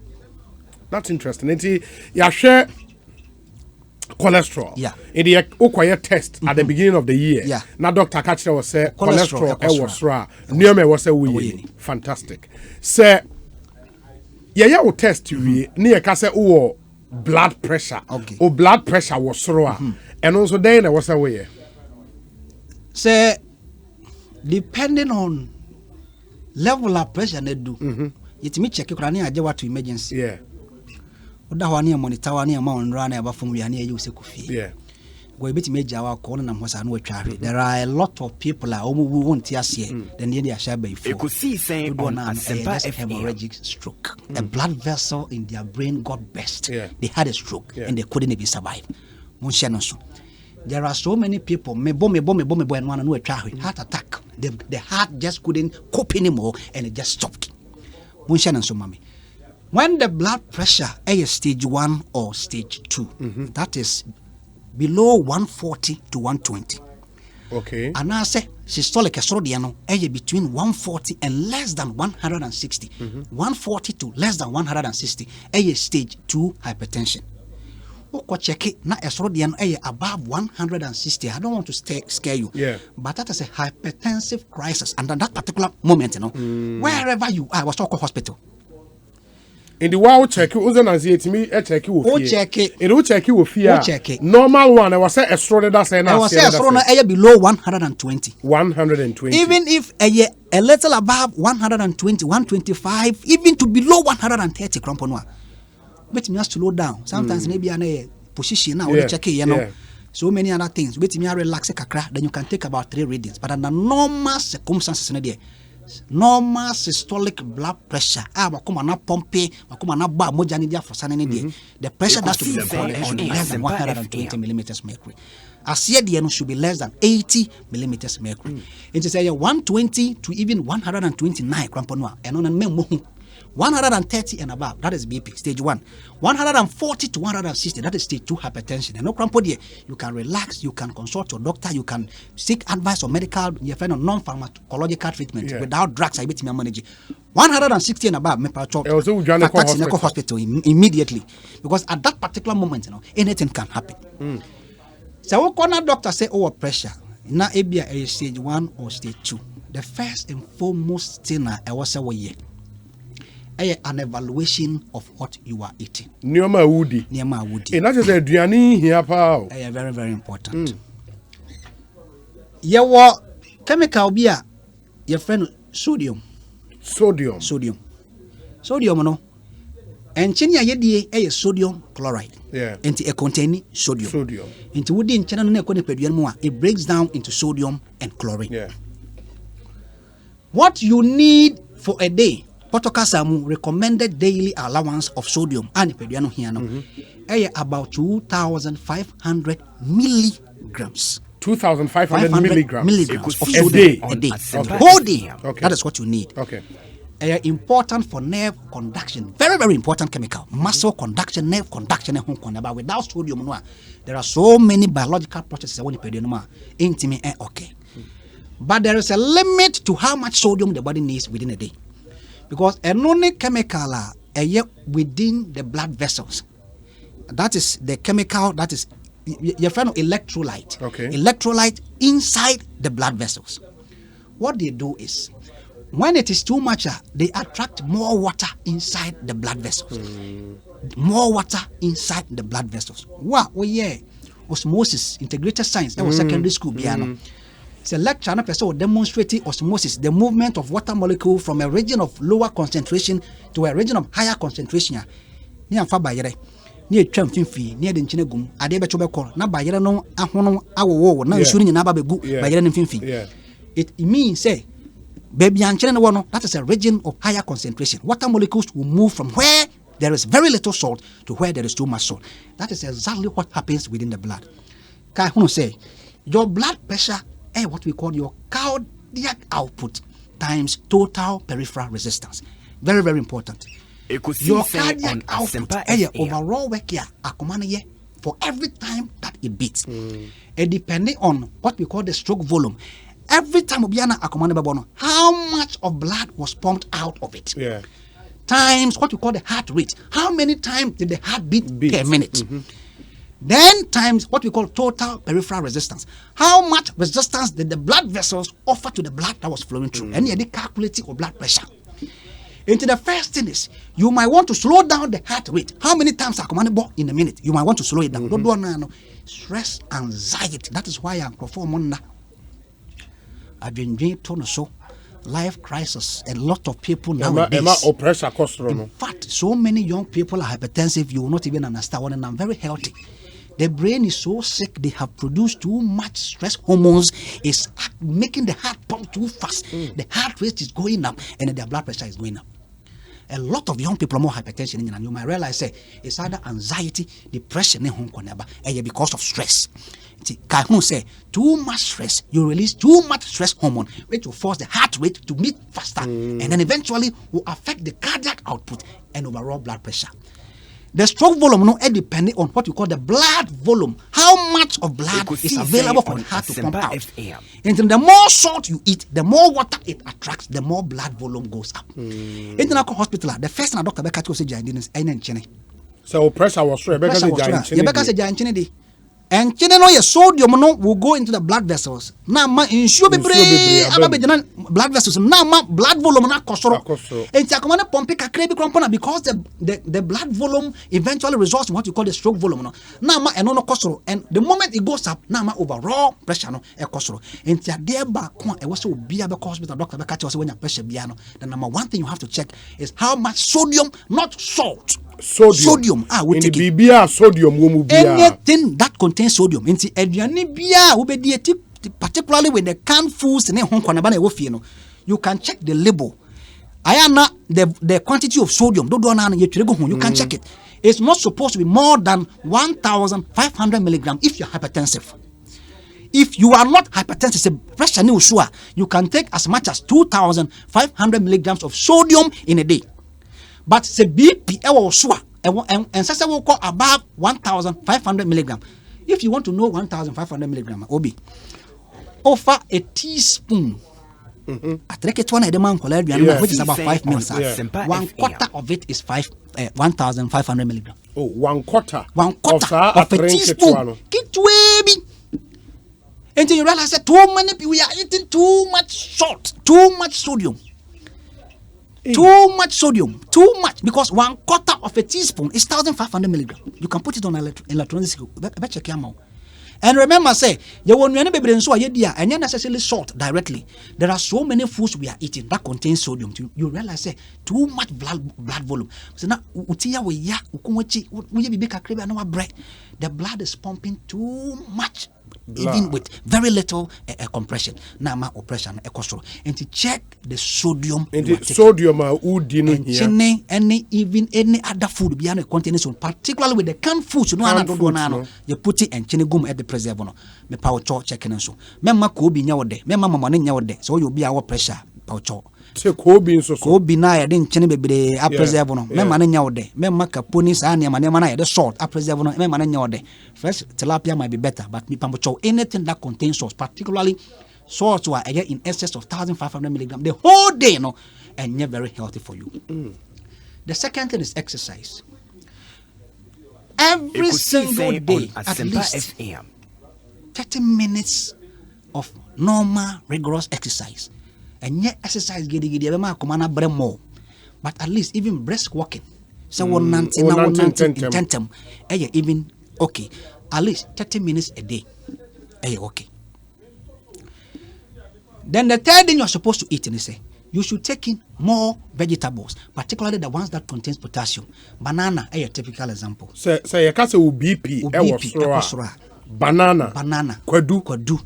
That's interesting. You share cholesterol. Yeah. In the acquire test at the beginning of the year. Yeah. Now Dr. Katcher was say cholesterol was raw. Near was say fantastic. Say yeah will test you near kase blood pressure. Okay. Or blood pressure was raw. And also then there was a way. Say depending on level of pressure they do. It me check you what to emergency. Yeah. There are a lot of people who won't hear then they are shared before. Ekosiisen on hemorrhagic stroke. A blood vessel in their brain got burst. Yeah. They had a stroke and they couldn't even survive. There are so many people and one heart attack. The heart just couldn't cope anymore and it just stopped. When the blood pressure is stage 1 or stage 2, that is below 140 to 120. Okay. And I say systolic esrodiano between 140 and less than 160. 140 to less than 160 stage 2 hypertension. Oko check it na esrodiano above 160. I don't want to scare you. Yeah. But that is a hypertensive crisis. And at that particular moment, wherever you are, I was talking hospital. In the wow check, wasn't as yet me check you. Oh, check it. It will check you with fear. Check it. Normal one, I was say extraordinary. That's I was saying extraordinary below 120. 120. Even if a little above 120, 125, even to below 130 cramponwa. But me has to slow down. Sometimes maybe a position now check it, you know. So many other things. But me relax a kakra, then you can take about 3 readings. But under normal circumstances, normal systolic blood pressure wakoma na pompe wakoma na ba moja ni dia for sanene die the pressure that should be less than 120 millimeters mercury as here the should be less than 80 millimeters mercury it is 120 to even 129 cramponwa and on memo 130 and above, that is BP, stage 1. 140 to 160, that is stage 2 hypertension. And no crampo there, you can relax, you can consult your doctor, you can seek advice or medical, you find a non-pharmacological treatment without drugs. I bet me manage 160 and above, me hospital immediately. Because at that particular moment, anything can happen. So what corner doctor say, pressure, now a stage 1 or stage 2. The first and foremost thing I was away. An evaluation of what you are eating. Nioma woody. And that is a Diani here, pal. Very, very important. Your chemical beer, your friend sodium. Sodium, no. And Chenya yedi a sodium chloride. Yeah. And it contains sodium. Into woody in China, it breaks down into sodium and chlorine. Yeah. What you need for a day. Potokasamu recommended daily allowance of sodium and about 2,500 milligrams. 2,500 milligrams of sodium a day. Okay. Whole day. Okay. That is what you need. Okay. Important for nerve conduction. Very, very important chemical. Muscle conduction, nerve conduction. But without sodium, there are so many biological processes. Intimate okay. But there is a limit to how much sodium the body needs within a day. Because a non-chemical within the blood vessels. That is the chemical that is your friend electrolyte. Okay. Electrolyte inside the blood vessels. What they do is when it is too much, they attract more water inside the blood vessels. More water inside the blood vessels. Osmosis, integrated science. That was secondary school. It's a lecture na person will demonstrate osmosis, the movement of water molecule from a region of lower concentration to a region of higher concentration. Ni amfa bayere. Ni etwa mfimfi, ni ade nchine gum. Ade be chobekọ na bayere no ahono awowo na nsuru nyina ba begu bayere no mfimfi. It means say baby anchine no no, that is a region of higher concentration. Water molecules will move from where there is very little salt to where there is too much salt. That is exactly what happens within the blood. Kai who say your blood pressure what we call your cardiac output times total peripheral resistance. Very, very important. Your cardiac output overall work here for every time that it beats. And depending on what we call the stroke volume, every time how much of blood was pumped out of it. Yeah. Times what we call the heart rate. How many times did the heart beat per minute? Then times what we call total peripheral resistance. How much resistance did the blood vessels offer to the blood that was flowing through? And they calculating your blood pressure. Into the first thing is, you might want to slow down the heart rate. How many times are commanded in a minute? You might want to slow it down. Don't do no. Stress, anxiety. That is why I'm performing. I've been doing so. Life crisis. A lot of people nowadays. In fact, so many young people are hypertensive. You will not even understand what, and I'm very healthy. The brain is so sick, they have produced too much stress hormones. It's making the heart pump too fast. The heart rate is going up and their blood pressure is going up. a lot of young people are more hypertension, and you might realize it's either anxiety, depression, because of stress. Say too much stress, you release too much stress hormone, which will force the heart rate to beat faster, and then eventually will affect the cardiac output and overall blood pressure. The stroke volume depending on what you call the blood volume, how much of blood is available for the heart to pump out. And the more salt you eat, the more water it attracts, the more blood volume goes up. In the hospital, the first thing Dr. Becca said, so pressure was straight. Becca said, and sodium will go into the blood vessels. Now, blood vessels. Now, blood volume na kosoro. And Takamana Pompic Craby Crampona because the blood volume eventually results in what you call the stroke volume. Now, and no kosoro. And the moment it goes up, now overall pressure no kosoro. And thereby, it was so be able hospital doctor because when your pressure piano. The number one thing you have to check is how much sodium, not salt. Sodium. We take it. Sodium. Anything that contains sodium. Into Adrianibia, particularly with the canned foods and you can check the label. I am not the quantity of sodium. You can check it. It's not supposed to be more than 1,500 milligrams if you're hypertensive. If you are not hypertensive, pressure you can take as much as 2,500 milligrams of sodium in a day. But the BP and Sasa will call above 1,500 milligrams. If you want to know 1,500 milligrams, Obi, offer a teaspoon. I take it one which is about 5 mils. 1/4 of it is 1,500 milligrams. Oh, 1/4. 1/4 of a teaspoon. Until you realize that too many people are eating too much salt, too much sodium. Too much sodium, too much, because 1/4 of a teaspoon is 1,500 milligrams. You can put it on electronics. And remember, say, you won't and not necessarily salt directly. There are so many foods we are eating that contain sodium. You realize, say, too much blood volume. So now, the blood is pumping too much. Even with very little compression, or pressure, and to check the sodium. And the sodium, any other food beyond contains, particularly with the canned foods. You put it and chinigum at the preserver. Me power checking and so. Memma could be nowadays. Memma money nowadays. So you'll be our pressure. Power Kobe na ya den chene bebre a preserve no me mane nyawde me maka poni sa na mane mana ya the salt a preserve no me mane nyawde fresh tilapia might be better, but me pambo anything that contains salt, particularly salt were in excess of 1,500 milligrams the whole day, and not very healthy for you. The second thing is exercise. Every single day at least 30 minutes of normal rigorous exercise. And yet exercise more. But at least even brisk walking. So one intentum. Even okay. At least 30 minutes a day. Okay. Then the third thing you're supposed to eat, is you should take in more vegetables, particularly the ones that contains potassium. Banana, a typical example. So you can say BP. Banana. Kwadu.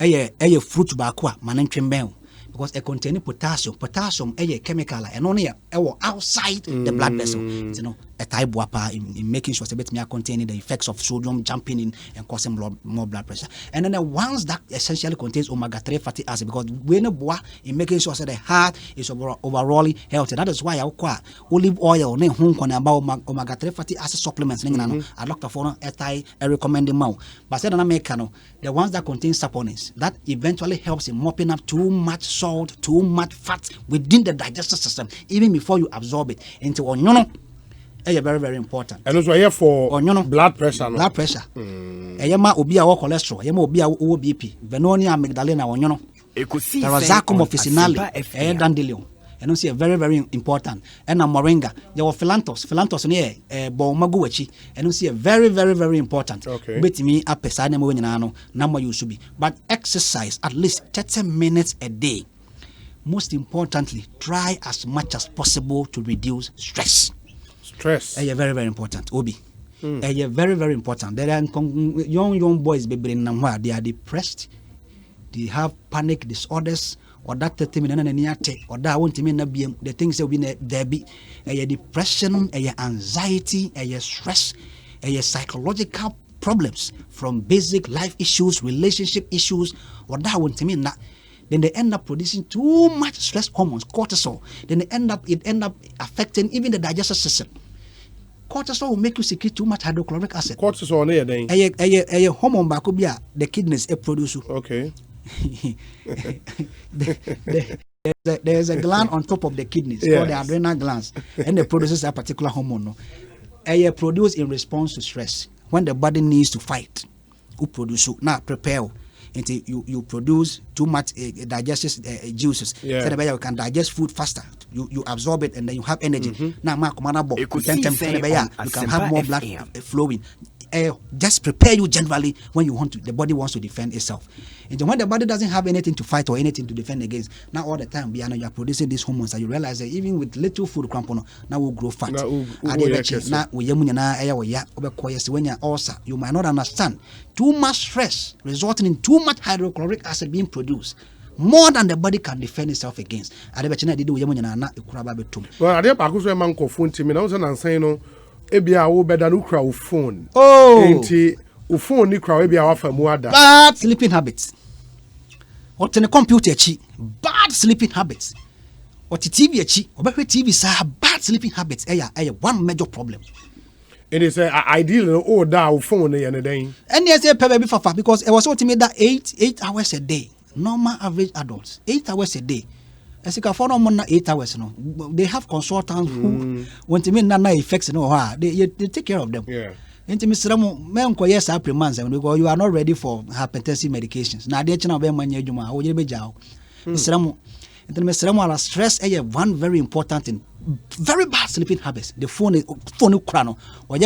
A fruit bakwa manenchembeo. Because it contains potassium. Potassium is a chemical and only outside the blood vessel. A type in making sure that we are containing the effects of sodium jumping in and causing more blood pressure. And then the ones that essentially contains omega-3 fatty acid, because we know in making sure that the heart is overall healthy. That is why I call olive oil about omega-3 fatty acid supplements. I doctor for I recommend them more. But said the ones that contain saponins that eventually helps in mopping up too much salt, too much fat within the digestive system, even before you absorb it into very, very important. And also here for blood pressure. Blood pressure. Eyama obi a cholesterol, eyama obi a BP, Venonia Magdalena onyono. Tarazacum officinale, dandelion. And also very, very important. And a moringa. There were philanthos near Bomaguachi. And also very, very, very important. Okay. Bet me up a side number you should be. But exercise at least 30 minutes a day. Most importantly, try as much as possible to reduce stress. Very, very important. Obi. Very, very important. There are young boys, baby, they are depressed. They have panic disorders. or that 30 minutes and any or that won't mean the things that will be there be a depression, a anxiety, a stress, a psychological problems from basic life issues, relationship issues, or that won't mean that. Then they end up producing too much stress hormones, cortisol. Then it end up affecting even the digestive system. Cortisol will make you secrete too much hydrochloric acid. Cortisol near then. A hormone back the kidneys produce. Okay. There's a gland on top of the kidneys called the adrenal glands, and it produces a particular hormone. Produced in response to stress when the body needs to fight. Who produce now prepare. Until you produce too much digestive juices, so that you can digest food faster. You absorb it and then you have energy. Now, you can have more blood flowing. Just prepare you generally when you want to. The body wants to defend itself. And when the body doesn't have anything to fight or anything to defend against, now all the time you are producing these hormones, and you realize that even with little food, now we'll grow fat. You might not understand. Too much stress resulting in too much hydrochloric acid being produced. More than the body can defend itself against. Well, I Ebia better look at phone. Phone ni crowd ebia wa famuada. Bad sleeping habits. Or the computer chi. Bad sleeping habits. Or the TV chi. Or TV sa bad sleeping habits. One major problem. It is ideal that phone and then. And yes, because it was ultimately that 8 hours a day. Normal average adults 8 hours a day. As you for 8 hours, no. They have consultants who want to mean nana effects, they take care of them. Yeah. Yes, because you are not ready for hypertensive medications. Now they channel stress is one very important thing. Very bad sleeping habits. The phone crano or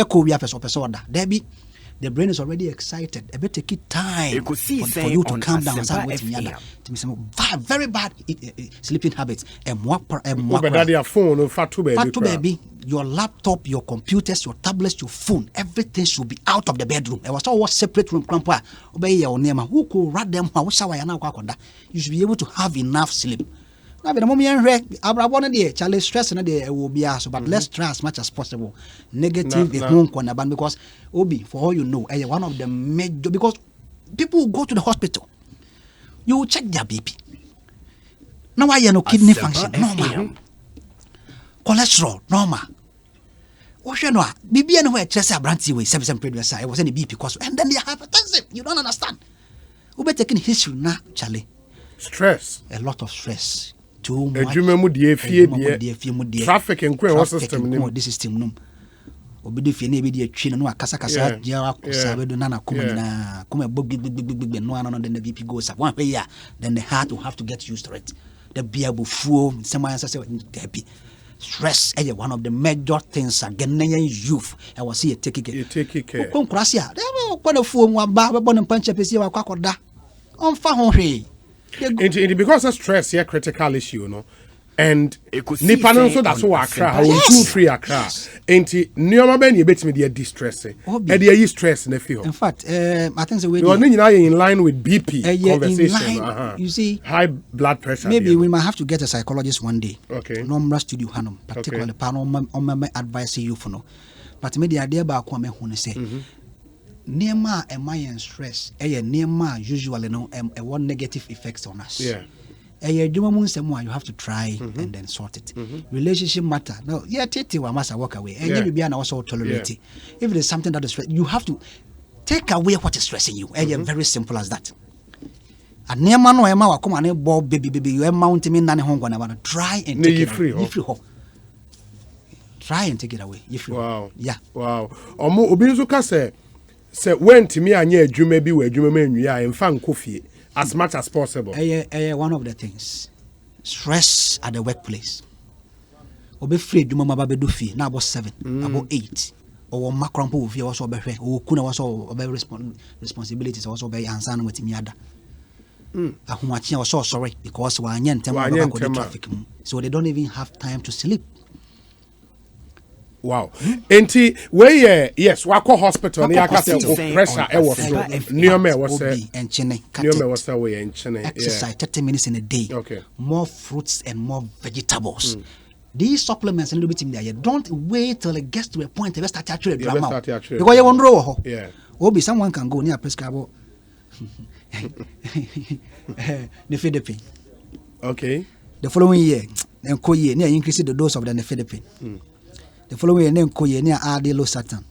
Debbie. The brain is already excited. A bit take it time for you to calm down. Very bad sleeping habits. Phone, fat baby. Your laptop, your computers, your tablets, your phone, everything should be out of the bedroom. It was all separate room. Who could read them? You should be able to have enough sleep. Now, the moment Charlie stress will be asked, but let's try as much as possible. Negative because Obi, for all you know, one of the major because people go to the hospital, you check their BP. Now I no kidney function normal, cholesterol normal. What you know? BP anywhere just a brand way 7 previous I was any BP because and then they are hypertensive. You don't understand. Obi taking history now, Charlie. Stress. A lot of stress. Too much. Traffic and queer system. This system no. Obedi fie na be dey atwi no akasa kasa dia akosa be do na na kuma na kuma big no then the BP goes up one way ya then the heart will have to get used to it. The beer bufuo someone say happy. Stress is one of the major things again youth. I was here taking care. You take care. Come cross here. They will phone one bar born and punch a PC or quacoda. On fa because of stress here critical issue, no. And Nippon so that's what Accra, 2-3 Accra. Ain't it? Nioma ben you bet me the distressing. And the stress in the field. In fact, I think the way you are in line with BP conversation. You see, high blood pressure. Maybe we might have to get a psychologist one day. Okay. Normal studio Hanum, particularly panel advice you for no. But maybe the idea about come when say Nema and my stress, Nema usually no one negative effects on us. Yeah. You have to try and then sort it. Relationship matter. No, Titi must walk away. And you be also tolerate it. If there's something that is you have to take away what is stressing you. Very simple as that. And near man or Emma come and bob baby you mountain me none home gonna try and take it free. Try and take it away. Wow. Yeah. Wow. Omo obinuka say when to me anya adwuma bi we adwuma manu ya emfa nkofie as much as possible. One of the things. Stress at the workplace. Obe free adwuma ma ba be do fie na about 7, about 8. Or macrampo of also be hwe. O kuna also be responsibilities also be answer no wetimi ada. Ahumachia was so sorry because we are in traffic. So they don't even have time to sleep. Wow. Enti we yes, wako hospital ni aka say pressure e was so. Niome was say enchene. Niome was say we enchene. Exercise 30 minutes in a day. Okay. More fruits and more vegetables. These supplements a little bit in there. Don't wait till it gets to a point where start actually drama. Because you won't row. Yeah. Obi someone can go near prescribe nifedipine. Okay. The following year, then koye near increase the dose of the nifedipine. The following year, then koye near add losartan.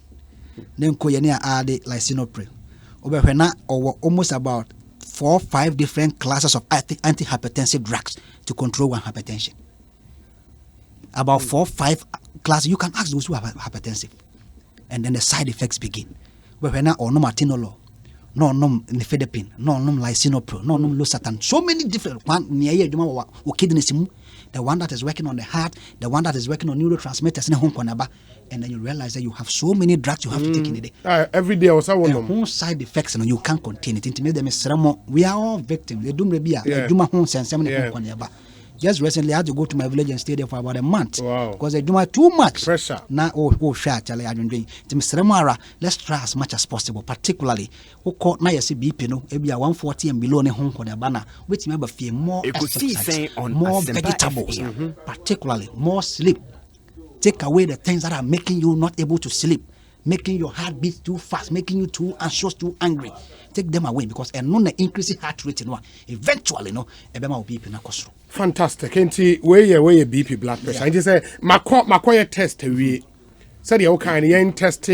Then koye near add lisinopril. Over when or almost about 4 or 5 different classes of antihypertensive drugs to control one hypertension. About 4 or 5 classes. You can ask those who are hypertensive, and then the side effects begin. But when or no martinolol, no nifedipine, no lisinopril, no losartan. So many different one near kidneys. The one that is working on the heart, the one that is working on neurotransmitters, and then you realize that you have so many drugs you have to take in a day. Every day, also one whole side effects, and you can't contain it. We are all victims. They don't Just recently, I had to go to my village and stay there for about a month. Wow. Because they do too much pressure. Now, let's try as much as possible, particularly who caught now BP, no, maybe 140 and below, which may feel more exercise, more vegetables, particularly more sleep. Take away the things that are making you not able to sleep, making your heart beat too fast, making you too anxious, too angry. Take them away because and no increasing heart rate eventually no ebema BP na kosro. Fantastic. Enti where BP blood pressure. Enti say makoye test we said you can test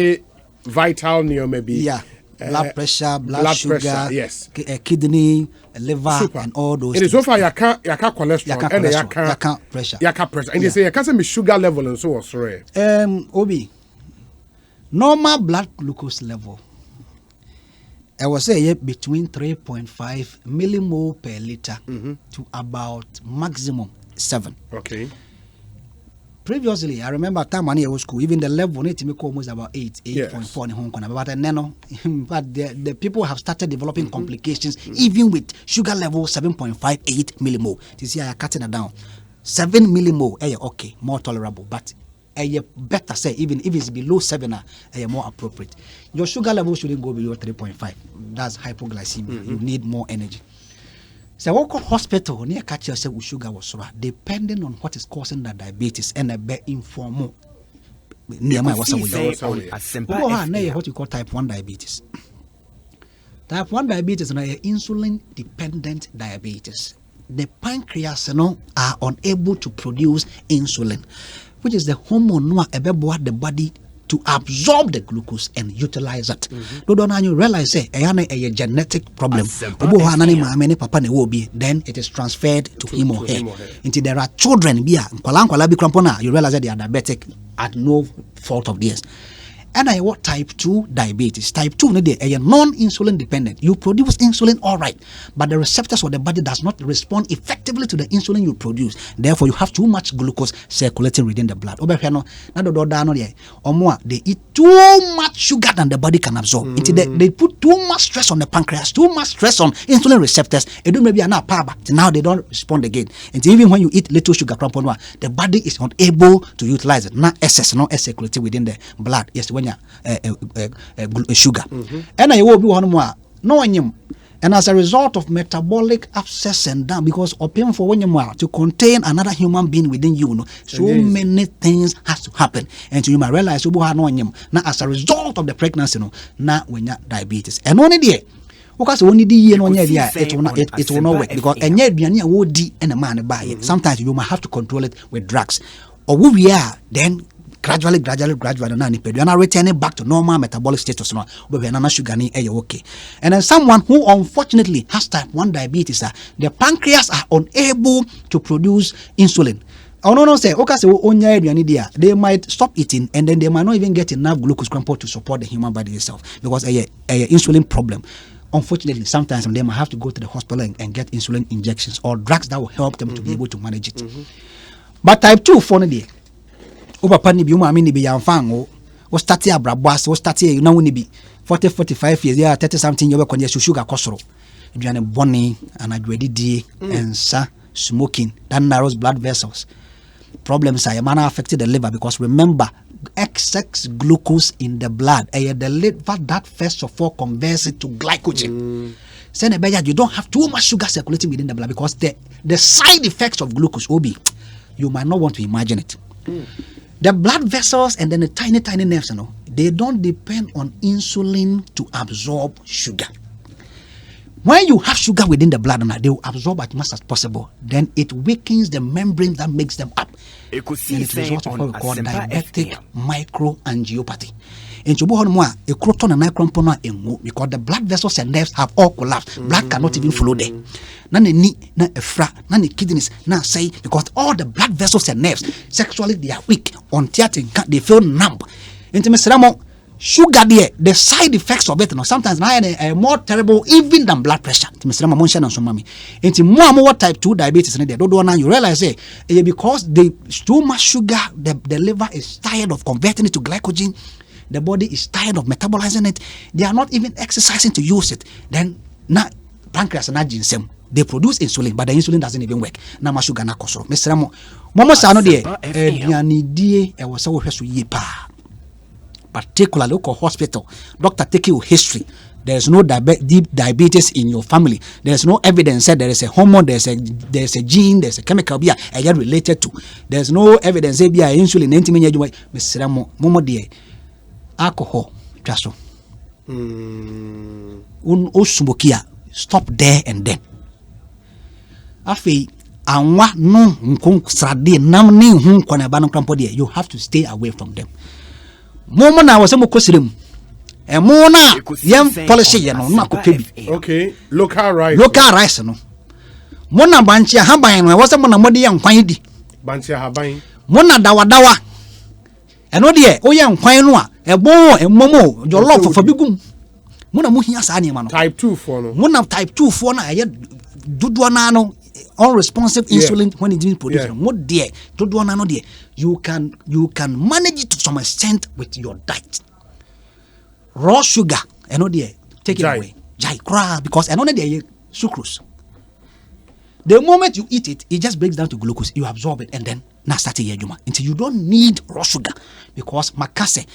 vital neo maybe. Blood pressure, blood sugar, pressure, yes. Kidney, liver, super. And all those. It is so far yaka cholesterol and yaka pressure. Yaka pressure. And they say yaka say sugar level and so on. Sorry. Obi. Normal blood glucose level. I was say between 3.5 millimole per liter to about maximum 7. Okay. Previously, I remember time when I was school, even the level need to make almost about 8.4 in Hong Kong. But then, but the people have started developing complications, even with sugar level 7.58 millimole. This year, I cutting it down. 7 millimole, okay, more tolerable, but better say even if it's below 7, more appropriate. Your sugar level shouldn't go below 3.5. That's hypoglycemia. You need more energy. So I walk hospital near catch yourself with sugar was depending on what is causing the diabetes and a bit informal. Near my what you call type 1 diabetes. Type 1 diabetes is insulin dependent diabetes. The pancreas are unable to produce insulin, which is the hormone the body to absorb the glucose and utilize it. Don't you realize a genetic problem. Then it is transferred to him or her. Until there are children, you realize that they are diabetic at no fault of theirs. And I what type 2 diabetes. Type 2 they are non-insulin dependent. You produce insulin all right, but the receptors of the body does not respond effectively to the insulin you produce. Therefore, you have too much glucose circulating within the blood. They eat too much sugar than the body can absorb. They put too much stress on the pancreas, too much stress on insulin receptors. It do maybe an power, now they don't respond again. And even when you eat little sugar, the body is unable to utilize it. Not excess, not circulating within the blood. Yes, when sugar. And I will be one more. No one. And as a result of metabolic abscess and down, because open for when you are to contain another human being within you, so many things has to happen. And you might realize now as a result of the pregnancy, now when you diabetes. And only there. Because only the year it will not work because and yet and a man buy it. Sometimes you might have to control it with drugs. Or who we are, then gradually, and are returning back to normal metabolic status. Okay. And then someone who unfortunately has type 1 diabetes, the pancreas are unable to produce insulin. They might stop eating and then they might not even get enough glucose to support the human body itself because a insulin problem. Unfortunately, sometimes they might have to go to the hospital and get insulin injections or drugs that will help them to be able to manage it. But type 2 for the Upapani Buma Mini be Yanfang, or Statia Brabas, or Statia, you know, when be 40-45 years, 30 something, you work on your sugar costro. You are a bonny and a greedy and smoking that narrows blood vessels. Problems are affected the liver because remember, excess glucose in the blood. And the liver that first of all converts it to glycogen. So you don't have too much sugar circulating within the blood, because the side effects of glucose will be, you might not want to imagine it. The blood vessels and then the tiny nerves, they don't depend on insulin to absorb sugar. When you have sugar within the blood, they will absorb as much as possible. Then it weakens the membrane that makes them up. And it results in what we call diabetic microangiopathy. In because the blood vessels and nerves have all collapsed. Blood cannot even flow there. Kidneys, because all the blood vessels and nerves, sexually they are weak. On theater, they feel numb. Sugar there, the side effects of it, sometimes are more terrible even than blood pressure. Into more type 2 diabetes, you realize because too much sugar, the liver is tired of converting it to glycogen. The body is tired of metabolizing it. They are not even exercising to use it. Then now pancreas and ginseng, they produce insulin, but the insulin doesn't even work. Now sugar na kosoro. Mr. Momo sa no de dianidie e wose wo hweso ye pa. Particularly local hospital, doctor take your history. There is no deep diabetes in your family. There is no evidence that there is a hormone, there is a gene, there is a chemical be related to. There is no evidence that insulin Mr. Momo de alcohol just smokia stop there and then afi anwa no nkon srade nam ne hu nkwana ba no krampo de you have to stay away from them. Momo na wasem kosirem e mo na yem policy ye no na kopebi. Okay, local rice no mo na banchi haban no wasem na mode ye nkwan di banchi haban mo na dawa eno de o ye nkwan no a ebon emomo jollof for bigum muna mu hia sa anima no type 2 for no muna type 2 for na aye dodo na no unresponsive insulin when it is produced mo de dodo na no de you can manage it to some extent with your diet. Raw sugar eno de take it away jai cry, because eno de sucrose. The moment you eat it, it just breaks down to glucose. You absorb it and then now start to juma until you don't need raw sugar, because makase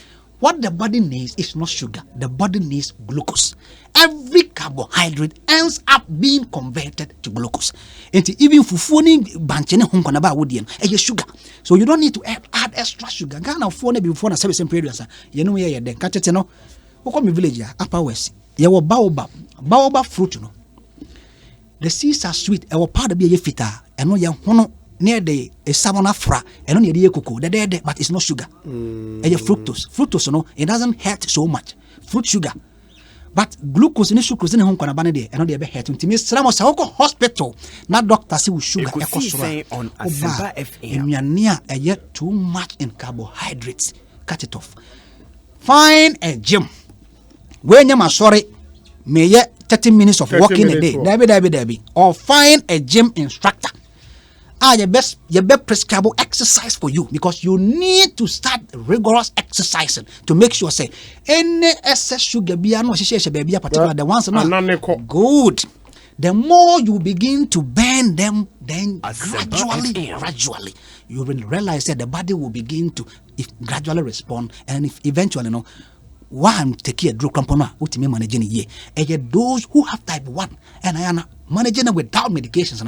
what the body needs is not sugar. The body needs glucose. Every carbohydrate ends up being converted to glucose. And even fufuni banchene hunkona ba wodian sugar. So you don't need to add extra sugar. Ghana phone before na service periods. You know where then catch it no. Oko mi village ya upper west. Ye wo baobab fruit no. The seeds are sweet. E wo part be ye fita. Eno ye hono near the salmon fra and only the cocoa, but it's not sugar. Fructose, no, it doesn't hurt so much. Fruit sugar. But glucose in sucrose in home canabana day, and only a hurt to Miss Ramos Hospital. Not doctor see with sugar. On Asempa FM. You're near a yet too much in carbohydrates. Cut it off. Find a gym. When you're sorry, may yet 30 minutes of walking a day. Debbie. Or find a gym instructor. Your best prescribable exercise for you, because you need to start rigorous exercising to make sure say any excess sugar be no baby particular the ones good. The more you begin to burn them, then gradually you will realize that the body will begin to gradually respond, and if eventually one take a drug component ultimately managing ye. Those who have type 1 and I am managing it without medications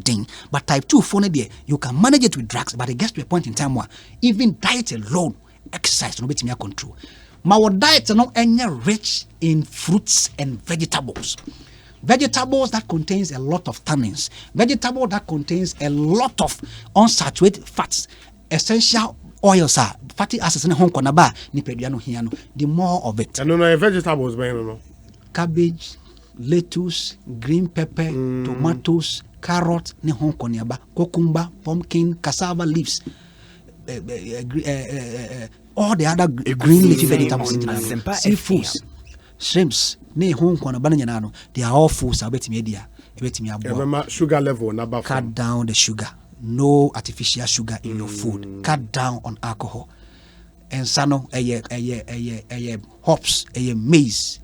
ding. But type 2 phone there you can manage it with drugs, but it gets to a point in time where even diet alone, exercise no be control. My diet no any rich in fruits and vegetables. Vegetables that contains a lot of tannins. Vegetable that contains a lot of unsaturated fats, essential oils are fatty acids in home konaba ni peduano hiano. The more of it. And no vegetables, man. Cabbage, lettuce, green pepper, tomatoes, carrot, ni home koniaba, cucumber, pumpkin, cassava leaves, all the other green leafy vegetables, seafoods, shrimps, ne home konaba nyanano. They are all foods. I bet media. Sugar level. Cut down the sugar. No artificial sugar in your food. Cut down on alcohol. And sano hops, maize,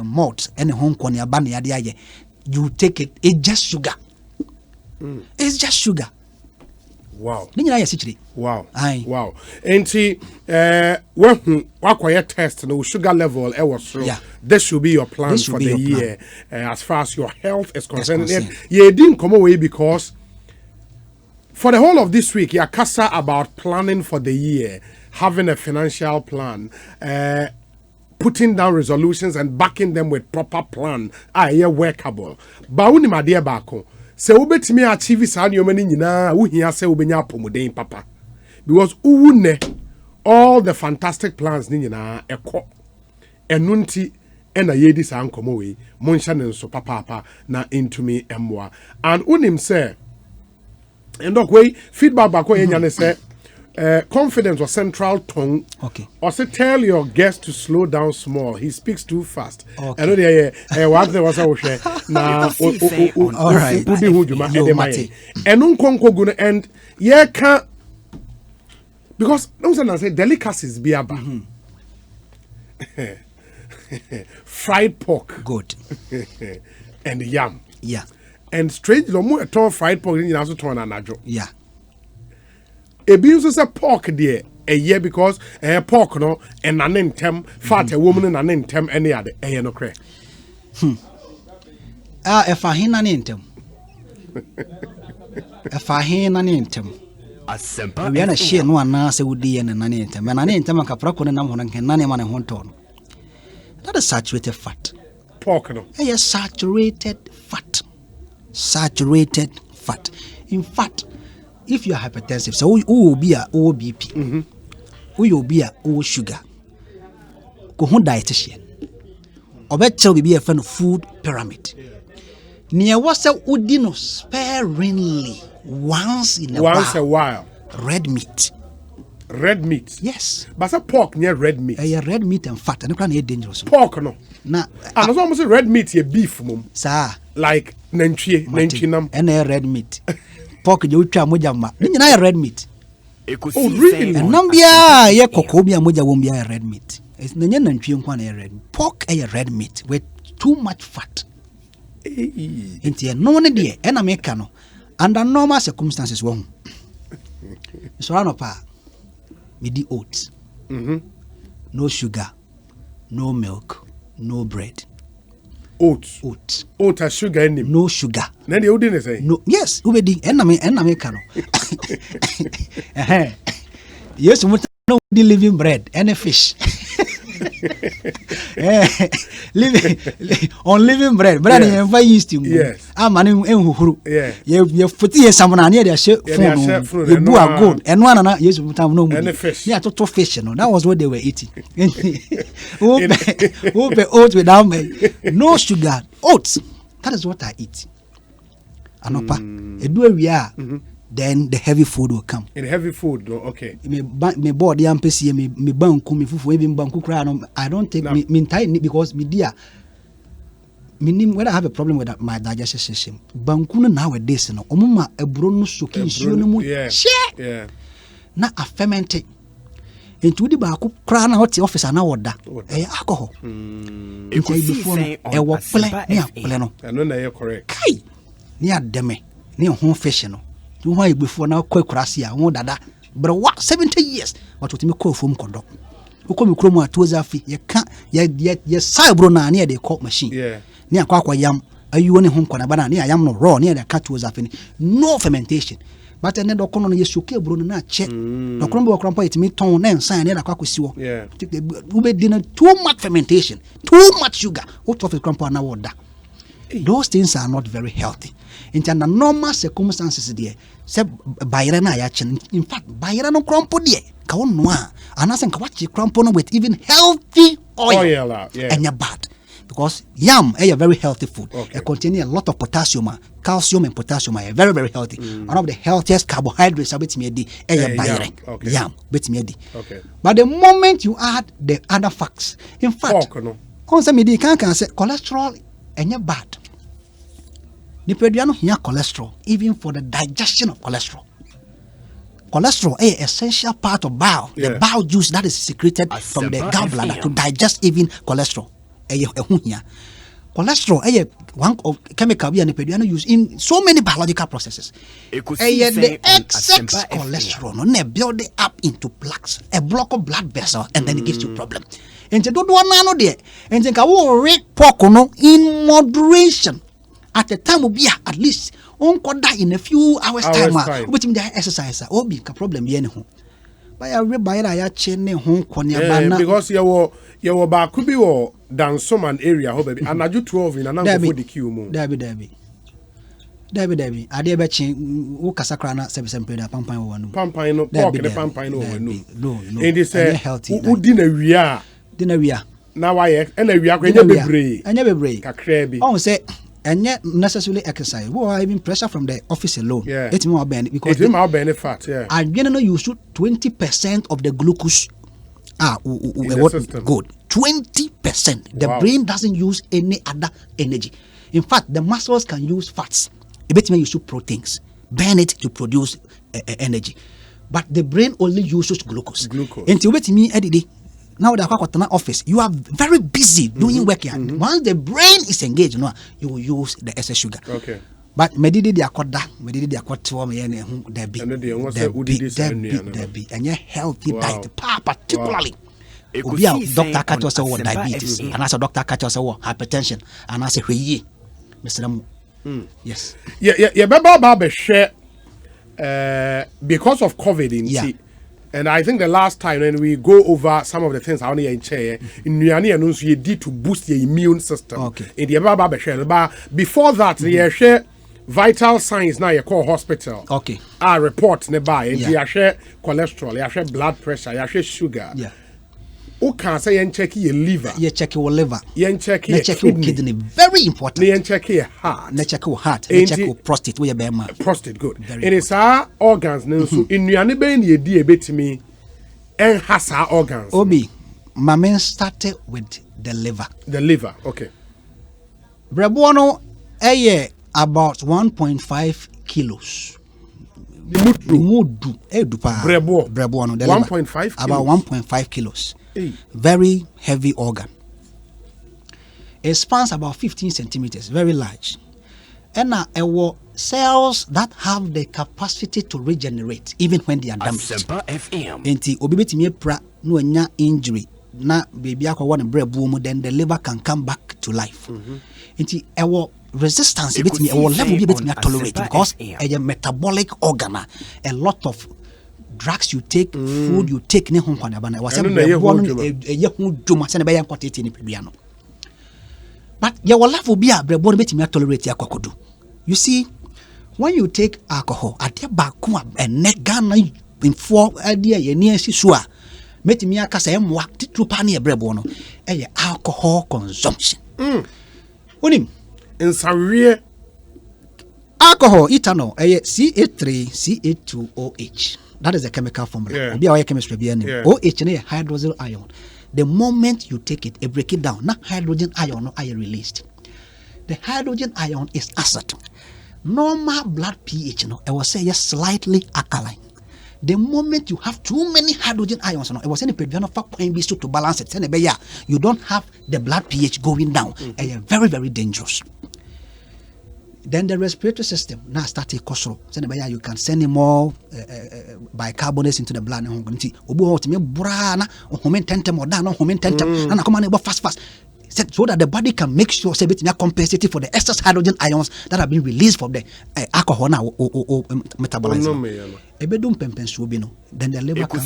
malt, and home corn you take it. It's just sugar. It's just sugar. Wow. Ni nyina yɛ sikyire. Wow. Aye. Wow. Enti when wakɔyɛ test no sugar level Yeah. this should be your plan This should for be the your year as far as your health is concerned. concerned. Yeah, it didn't come away because for the whole of this week, yeah, kasa about planning for the year, having a financial plan, putting down resolutions and backing them with proper plan. Yeah, workable. But uni my dear bako, se ubetimi achieve sa nyoma ni nyina, uhia se ubenya apomuden papa. Because uwune all the fantastic plans ni nyina ekɔ. Enunti ena yedi sa nkomo we, monsha ne nso papa na intumi emwa. And unim say and look, feedback back when you say confidence or central tongue. Okay. Or say tell your guest to slow down small. He speaks too fast. Okay. I know the what there was our share. Now, all right. And gonna end. Yeah, can't because those are say delicacies be about fried pork. Good. And yam. Yeah. And strange no more at all fried pork in also turn an adjo. Yeah. A beans is a pork dear a year because a pork no and an intem fat a woman and an intem any other a no cray. If I hin an intem. If I hin an intem. We are a share no one answer would be an intem and an intem and capracon and amon and none man and one ton. That is saturated fat. Pork no. A saturated fat. Saturated fat. In fact, if you are hypertensive, so who will be a OBP, who will be a O sugar, go home dietitian, or better will be a fan of food pyramid. Near what's a udino sparingly once in a while. Red meat. Red meat. Yes. But a pork near red meat. A red meat and fat, and you can eat dangerous. Pork no. Now, and it's almost a red meat, a beef, mum. Sir. Like Nenchinam. And a red meat. Pork, you try mujama. You know, red meat. Oh, really? And Nambia, yeah, Cocobia Muja won't be a red meat. It's the Nyan and a red pork, a red meat with too much fat. Into no one idea, and Americano, under normal circumstances, wrong. So, I know, me the oats. No sugar, no milk, no bread. Oats. Oats has sugar in them. No sugar. Then you didn't say. No. Yes. Who be the Americano? Yes. We no living bread and a fish. On living bread. Bread and very used to. Yes. I'm an who. Yeah. You put here someone near their chef. You boo are good. And one another. Yes. We have no. And a fish. Yeah. Total fish. No. That was what they were eating. Who be oats without me? No sugar. Oats. That is what I eat. Anopa. Do we are. Then the heavy food will come. In heavy food, no, okay. Me board the ampesi me banku me fufu even banku cry. I don't take me tie because me dear. Me when I have a problem with my digestion system. Banku no nowadays no. Omuma ebro no soki nsuo no mu. Yeah. Na a fermented. Into the baku cry na hot office na woda. Alcohol. Ekosiisen on Assempa no. I know that you're correct. Kai. Near deme. Near home fish no. Why before now quite crasia, won't dada, but what 70 years? What would me call from Kondo? Who come chroma to Zafi? You can't yet cybrona near the court machine. Yeah, near Quaqua yam. Are you only home corner? Near yam no raw near the cat was up in no fermentation. But then the corner yes, you care bruna check. No crumble crumple it me tone and sign near the quacquisiwo. Yeah, we dinner too much fermentation, too much sugar. What of the crumple now order? Those things are not very healthy. In the normal circumstances, dear, say Bayrana Yachin. In fact, Bayrano crumple dear, Kawan Noir, and I think Kawachi crumple with even healthy oil. Yeah. And you're bad. Because yam is a very healthy food. Okay. It contains a lot of potassium, calcium, and potassium are very, very healthy. One of the healthiest carbohydrates are yam. Okay. But the moment you add the other facts, in fact, also me can't say cholesterol and you're bad. Nipeduano here cholesterol, even for the digestion of cholesterol. Cholesterol is an essential part of bile. Yeah. The bile juice that is secreted from the gallbladder to digest even cholesterol. cholesterol one of chemical we are use in so many biological processes. The excess cholesterol no build it up into plaques, a block of blood vessel, and then it gives you problem. And do one no there, and think I will rate pork no in moderation. At the time will be at least on die in a few hours time. Which means the exercise will be a problem. By a rebuy chain home because you were back could be down some an area, baby, and I do 12 in another for the queue moon. Debbie. I dare bet you Casacrana 7 Pampino, Pampino, Pampino, no. And they say healthy. Who dinner we are? Now I and we are going to be brave. I never break a crabby. Oh, say. And yet necessarily exercise. Well, even pressure from the office alone. Yeah. It's more benefit because it's more benefit. Yeah. I generally you shoot 20% of the glucose. Good. 20%. The brain doesn't use any other energy. In fact, the muscles can use fats. It better you shoot proteins, burn it to produce energy. But the brain only uses glucose. And to wait me, Eddie. Now the office, you are very busy doing work. Once the brain is engaged, you will use the excess sugar. Okay. But medidi dia koda, medidi dia kwatwa me ne hu da bi. And healthy diet, particularly. Doctor catch us what diabetes, and as a doctor catch us what hypertension, and as a hweye. Mr. Yes. Yeah, Baba share because of COVID in and I think the last time when we go over some of the things I only in chair in Nuani and you did to boost your immune system. Okay. In the Baba share, but before that, they share vital signs now you call hospital. Okay. Our report nearby, and you share cholesterol, you share blood pressure, you share sugar. Yeah. Who can say you check your liver? You check your liver. You check your kidney. Very important. You check your heart. You check your heart. You check your prostate. Where you prostate good. And it's our organs. So in your neighboring you do a bit to me, and has our organs. Obi, my man started with the liver. The liver. Okay. Brebuono, about 1.5 kilos. Brebuono, 1.5 about 1.5 kilos. Very heavy organ. It spans about 15 centimeters, very large. And cells that have the capacity to regenerate even when they are damaged. Enti obibeti me pra no anya injury na baby akwa na brebuo then the liver can come back to life. Enti resistance bit me level bit me tolerate because a metabolic organ, a lot of drugs you take, food you take, ne hon kwana bana. But your level be a brebuo bit me tolerate yakokodu. You see, when you take alcohol, at the back and neck gun in 4 idea ye near sisua, met me a cassa and walked to pani a brebono, alcohol consumption. Unim in Saria alcohol ethanol, CA3CA2OH. That is a chemical formula. Be our chemistry be OH and a hydroxyl ion. The moment you take it break it down, not hydrogen ion no iron released. The hydrogen ion is acid. Normal blood pH, I was say slightly alkaline. The moment you have too many hydrogen ions, I was saying to balance it. You don't have the blood pH going down. Very, very dangerous. Then the respiratory system now started cholesterol. You can send more bicarbonates into the blood. Fast. So that the body can make sure it's compensating for the excess hydrogen ions that have been released from the alcohol or metabolism. Then the liver can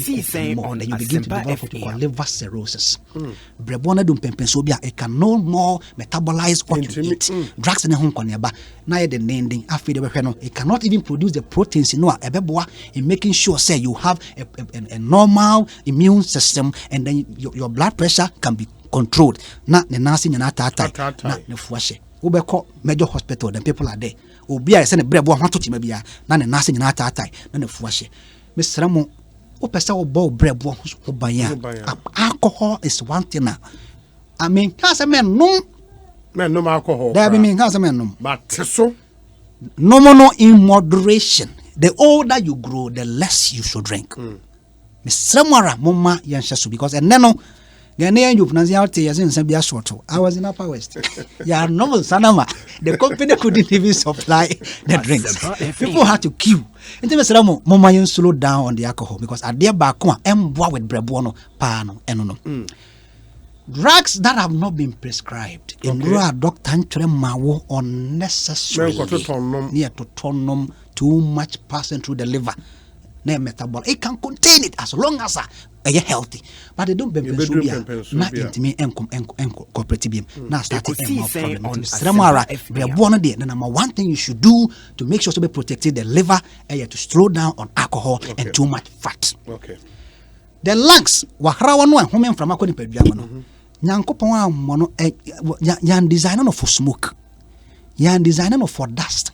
more. Then you begin to develop what you call liver cirrhosis. It can no more metabolize what you eat. Drugs in the home corner, now the nending, it cannot even produce the proteins in making sure say you have a normal immune system, and then your blood pressure can be controlled. Na the nursing and attack na the fuashe. Ubeko major hospital, then people are there. Ubia send a brebo want to mebia, na the nursing and attack na the fuashe. Miss Ramo, upesa obo brebo ubaya. Alcohol is one thing. I mean, has a man no alcohol. That mean has a man no. But so no in moderation. The older you grow, the less you should drink. Miss Samara mama yanshasu because and neno Ghanaian you pronounce out as in Sabia Soto. I was in Upper West. Yeah, no Sanama. The company couldn't even supply the drinks. People had to queue. And then Mr. Momayan slowed down on the alcohol because at their back and with Brebuono, Pano, and no. Drugs that have not been prescribed in rural doctor mawo unnecessarily near to tonum too much passing through the liver. Metabolic. It can contain it as long as you're healthy. But they don't be not intimate and cooperative. Now starting more problem. The number one thing you should do to make sure to be protected the liver to slow down on alcohol and too much fat. Okay. The lungs wahrawa home from akoni peduamano. Nyankopon mono yan designer for smoke. Yan designer for dust.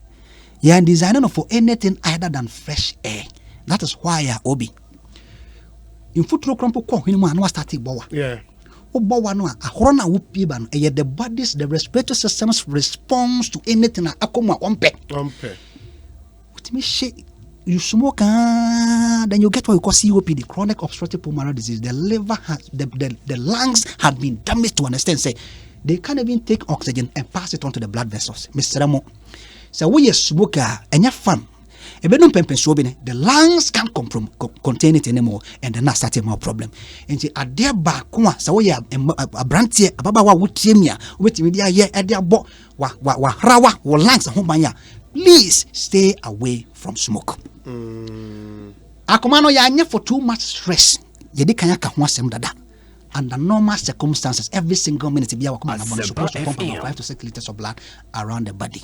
Yan designer for anything other than fresh air. That is why Obi. In foot rock crumple corn, when one was starting boa. Yeah. Oh, boa no, a horna whoopiban, and yet the body's, the respiratory system's response to anything a coma on pet. What me shake? You smoke, then you get what you call COPD, chronic obstructive pulmonary disease. The liver has, the lungs have been damaged to an extent. Say, they can't even take oxygen and pass it on to the blood vessels. Mr. Ramo. So, we a smoker and you're fun. The lungs can't contain it anymore, and then that's starting more problem. And see, at their back, so we have a branch here, a baba wutimia, with media here at their bo, rawa, or lungs, and please stay away from smoke. Akomano ya for too much stress. Yedi kanyaka wasem dada. Under normal circumstances, every single minute, be our command supposed to pump about 5 to 6 liters of blood around the body.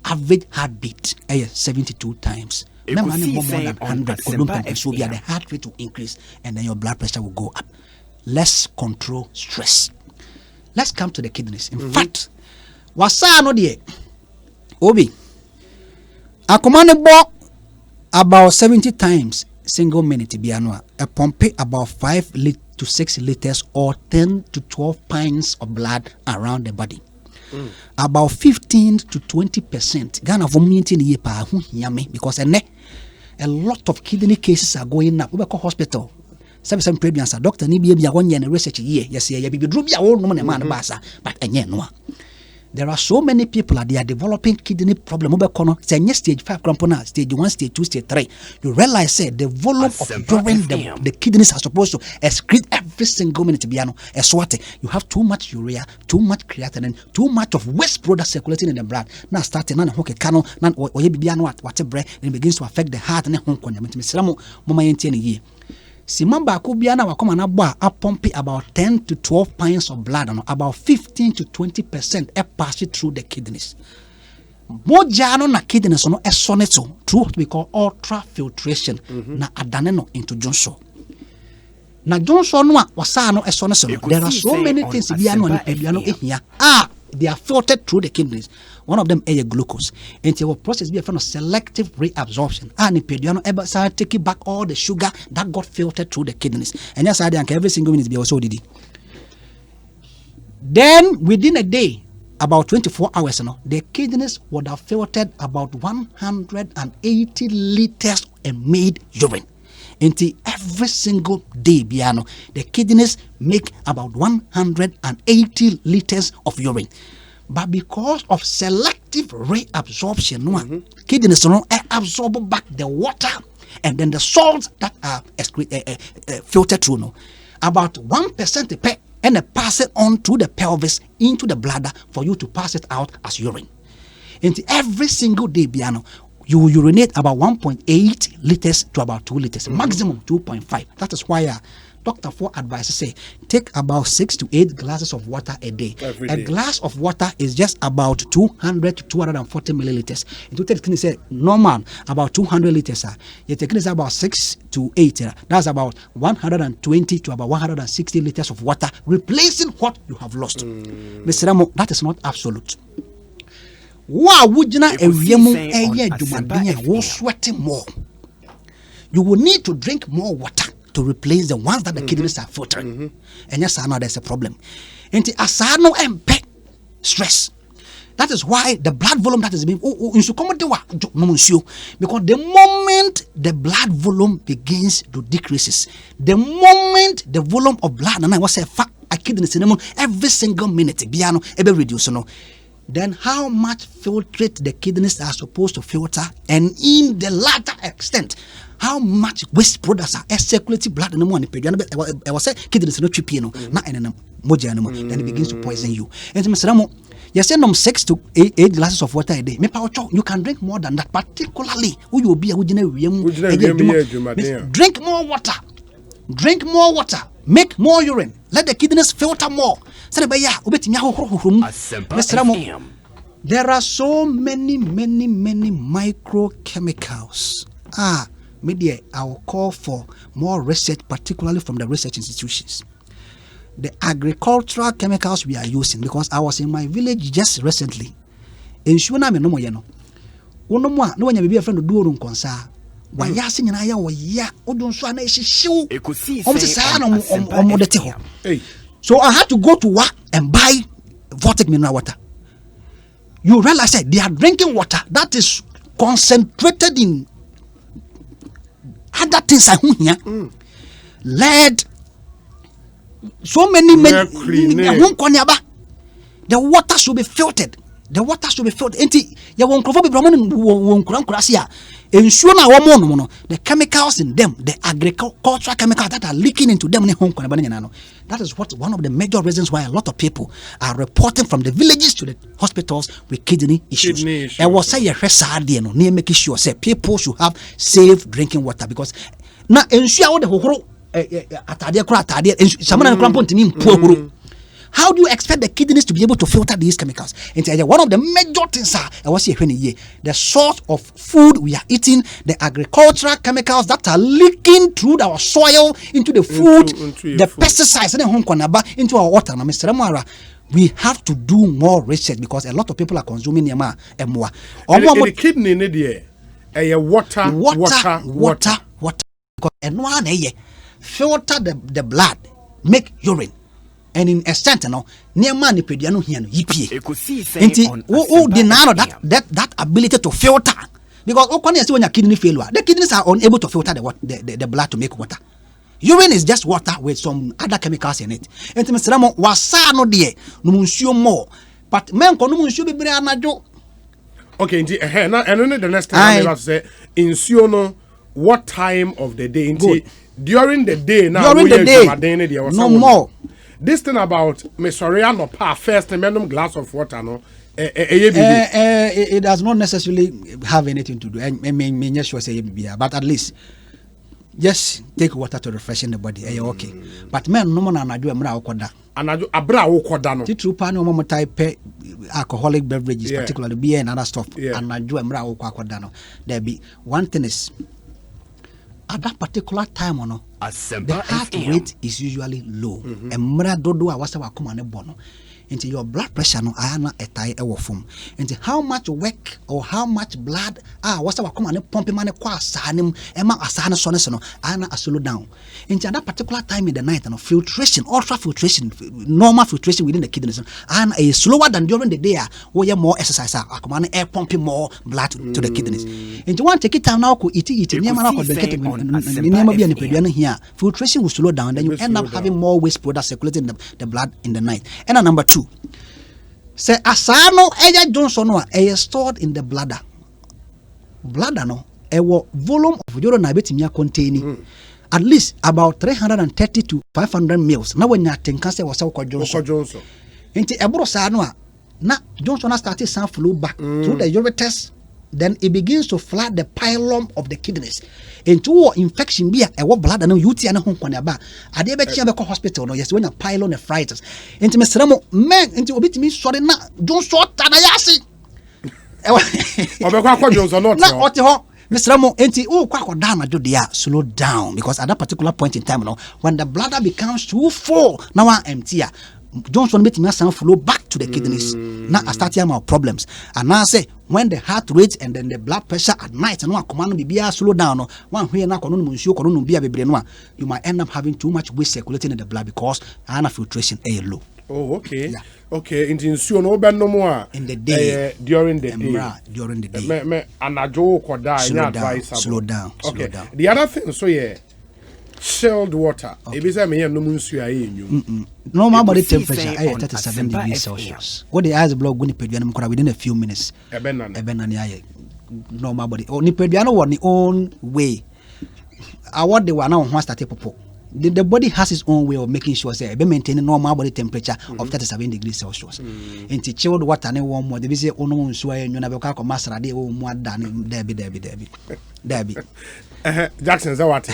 Average heartbeat 72 times. More than 100 the heart rate will increase and then your blood pressure will go up. Let's control stress. Let's come to the kidneys. In fact, wasa no die Obi akomane bo about 70 times single minute biano a pump about 5 to 6 liters or 10 to 12 pints of blood around the body. About 15 to 20%. Ghana community ni pa hu hiame because a lot of kidney cases are going up. We go hospital. Some previous doctor ni be 1 year research year. Yes, yeah, be do be a no man basa, but enye no. There are so many people that they are developing kidney problem. Say stage 5 crampona, stage 1, stage 2, stage 3. You realize say the volume of urine the kidneys are supposed to excrete every single minute biano. You have too much urea, too much creatinine, too much of waste product circulating in the blood. Now starting na hoke canon, na oye biano whatever, and it begins to affect the heart and home konya. Misramo mama yenti ye. Simamba kubiana wakoma na bwa a pump about 10 to 12 pints of blood, about 15 to 20% pass it through the kidneys. Mojano na kidneys no esoneto through what we call ultrafiltration na adaneno into Johnson. Na Johnson no wasa no esoneto. There are so many things biano and biano here. They are filtered through the kidneys. One of them is glucose. And your process be a form of selective reabsorption. And pediano ever take back all the sugar that got filtered through the kidneys. And that's why every single minute be also did. Then within a day, about 24 hours, the kidneys would have filtered about 180 liters and made urine. Until every single day, Biano, the kidneys make about 180 liters of urine. But because of selective reabsorption, kidneys don't absorb back the water and then the salts that are filtered through. About 1% per and pass it on to the pelvis into the bladder for you to pass it out as urine. Until every single day, Biano, you will urinate about 1.8 liters to about 2 liters, maximum 2.5. That is why Dr. For advice say take about 6 to 8 glasses of water a day. A glass of water is just about 200 to 240 milliliters. It will take say normal about 200 liters. You take about 6 to 8. That's about 120 to about 160 liters of water, replacing what you have lost. Mr. Ramo, that is not absolute. Wow, would you not sweating more? You will need to drink more water to replace the ones that the kidneys are filtering. And yes, I know there's a problem. And asano and stress. That is why the blood volume that is being because the moment the blood volume begins to decreases, the moment the volume of blood and I was a kidneys every single minute biano ebe reduce no. Then how much filtrate the kidneys are supposed to filter, and in the latter extent, how much waste products are circulating blood in the morning. I was saying kidneys no tripino, not in moja anymore. Then it begins to poison you. And Mr. You say 6 to 8 glasses of water a day. You can drink more than that, particularly who you will be drink more water. Drink more water. Make more urine. Let the kidneys filter more. There are so many microchemicals. Media, I will call for more research, particularly from the research institutions. The agricultural chemicals we are using, because I was in my village just recently. In Shuna, no more, no one be a friend of Durun Consa. Why, yassing and I are ya, Odun Swana, she show so I had to go to work and buy vortex mineral water. You realize that they are drinking water that is concentrated in other things I hear. Lead. So many the water should be filtered. The water should be filtered. The chemicals in them, the agricultural chemicals that are leaking into them. That is what one of the major reasons why a lot of people are reporting from the villages to the hospitals with kidney issues. I was saying making sure say people should have safe drinking water, because now ensure the whole how do you expect the kidneys to be able to filter these chemicals? And one of the major things I was here the sort of food we are eating, the agricultural chemicals that are leaking through our soil into the food, the pesticides into our water. Now, Mr. Amara, we have to do more research, because a lot of people are consuming more and more. The kidney water. And one filter the blood, make urine. And in extent, near money pediano here, Ekosiisen who deny that ability to filter, because when your kidney failure, the kidneys are unable to filter the blood to make water. Urine is just water with some other chemicals in it. And Mr. Ramo was no dear, no more, but men can should be anajo. Okay, now and only the next time I say in Siono, what time of the day? During the day now. During the day, no more. This thing about Mesoriano pa first minimum glass of water, no. It does not necessarily have anything to do. I mean, yes, but at least just take water to refreshing the body. Okay, but men no man anadu emra okoda. Anadu abra okoda no. Titru pa no mo type alcoholic beverages, particularly beer and other stuff. Anadu emra okoda no. There be one thing is, at that particular time, the heart rate is usually low. And into your blood pressure no ayana etai ewo form. Into how much work or how much blood what's our come and pump man kwa sanim ema asana so no ayana slow down. Into that particular time in the night filtration, ultra filtration, normal filtration within the kidneys and a slower than during the day where you more exercise akomane air pumping more blood to the kidneys. Into one take it time now ko iti nyama na ko get nyama bia ne peduano here filtration will slow down, then you end up having more waste products circulating the blood in the night. And number 2, say asano eya Johnson no e stored in the bladder no e volume of urine na betimi containing at least about 330 to 500 mils. Now when you think say was Johnson enti ebro sa no na Johnson started some flow back through the ureters, then it begins to flood the pylon of the kidneys into infection be a blood and UTI and home ba ade be chia be hospital no yes when a pylon nephritis into Mr. Ramo men into obit me sorry na don't sort na yasi obekwa Johnson not na ote ho Mr. Ramo enti kwa down do dia slow down, because at that particular point in time when the bladder becomes too full now empty Johnson make me some flow back to the kidneys. Now I start hearing my problems. And now I say when the heart rate and then the blood pressure at night and one command be slow down. One way now you might end up having too much waste circulating in the blood because filtration is low. Oh, okay. Yeah. Okay, in no more in the day during the day. During the day. Anajo koda slow down. Okay. The other thing, so chilled water. If you say me no munsu aye nyum. Normal body Ekosiisen temperature on 37 Asempa degrees FM. Celsius. What the eyes block guni peduanum kora within a few minutes. Ebenana. Aye. Normal body. Ni peduano one the own way. What they were now once started popo. The body has its own way of making sure say be maintaining normal body temperature of 37 degrees Celsius. Into chilled water ne warm water. They say oh no nsu aye nyuna be ka ko masra de o mu ada ne Debbie. Jackson say what?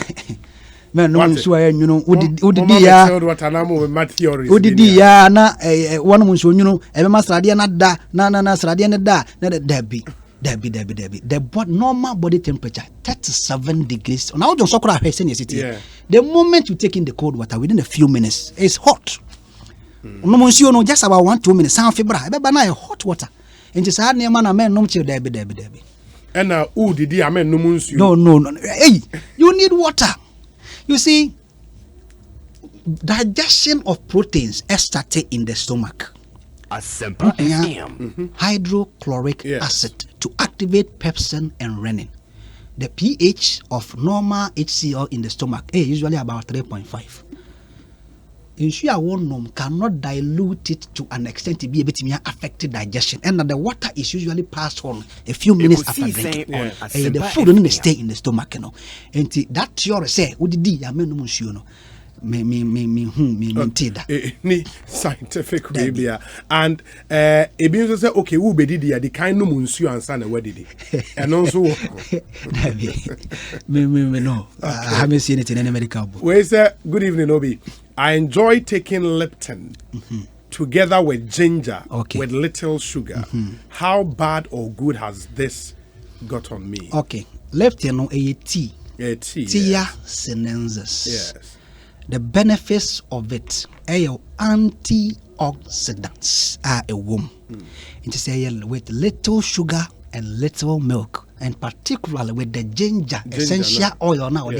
Men no nsu aye nyunu Odidi ya. Chilled water na mo with theories. Odidi ya na one nsu nyunu e be masra de na da na srade ne da na Debbie. The normal body temperature 37 degrees. Now John Sokora has in city. Yeah. The moment you take in the cold water within a few minutes, it's hot. No just about 1-2 minutes. Sound fibra. Ebe hot water. And just hard near man men no chill Debbie. And who did I mean no munsu? No. Hey, you need water. You see, digestion of proteins started in the stomach. Asempa FM. Hydrochloric acid to activate pepsin and renin. The pH of normal HCl in the stomach is usually about 3.5. Ensure one cannot dilute it to an extent to be able to affect digestion, and that the water is usually passed on a few minutes after drinking. The food only stay in the stomach, and that theory say, "What did you mean, ni scientific baby and ebi say okay who be did the kind no munsu ansa na wadidi and also me no I haven't seen it in any medical book. We say good evening Obi. I enjoy taking Lipton together with ginger with little sugar. How bad or good has this got on me? Okay, Lipton no a tea. Tia sinensis. Yes. The benefits of it are antioxidants are a womb. It is with little sugar and little milk, and particularly with the ginger essential oil now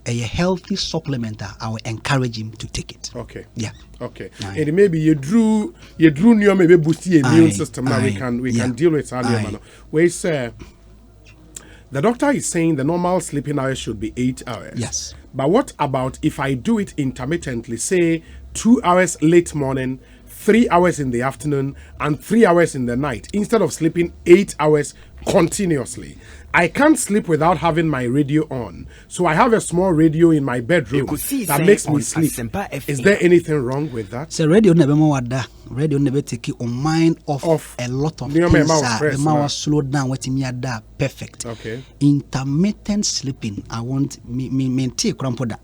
a healthy supplement. I will encourage him to take it. Okay. Yeah. Okay. And maybe you drew new maybe boost the immune system. Now we can deal with that. Where say the doctor is saying the normal sleeping hours should be 8 hours. Yes. But what about if I do it intermittently, say 2 hours late morning, 3 hours in the afternoon, and 3 hours in the night, instead of sleeping 8 hours continuously? I can't sleep without having my radio on. So I have a small radio in my bedroom that makes me sleep. Is there anything wrong with that? So radio never more that. Radio never take your mind off a lot of things. The mouth slow down what me that perfect. Okay. Intermittent sleeping. I want me take crampoda.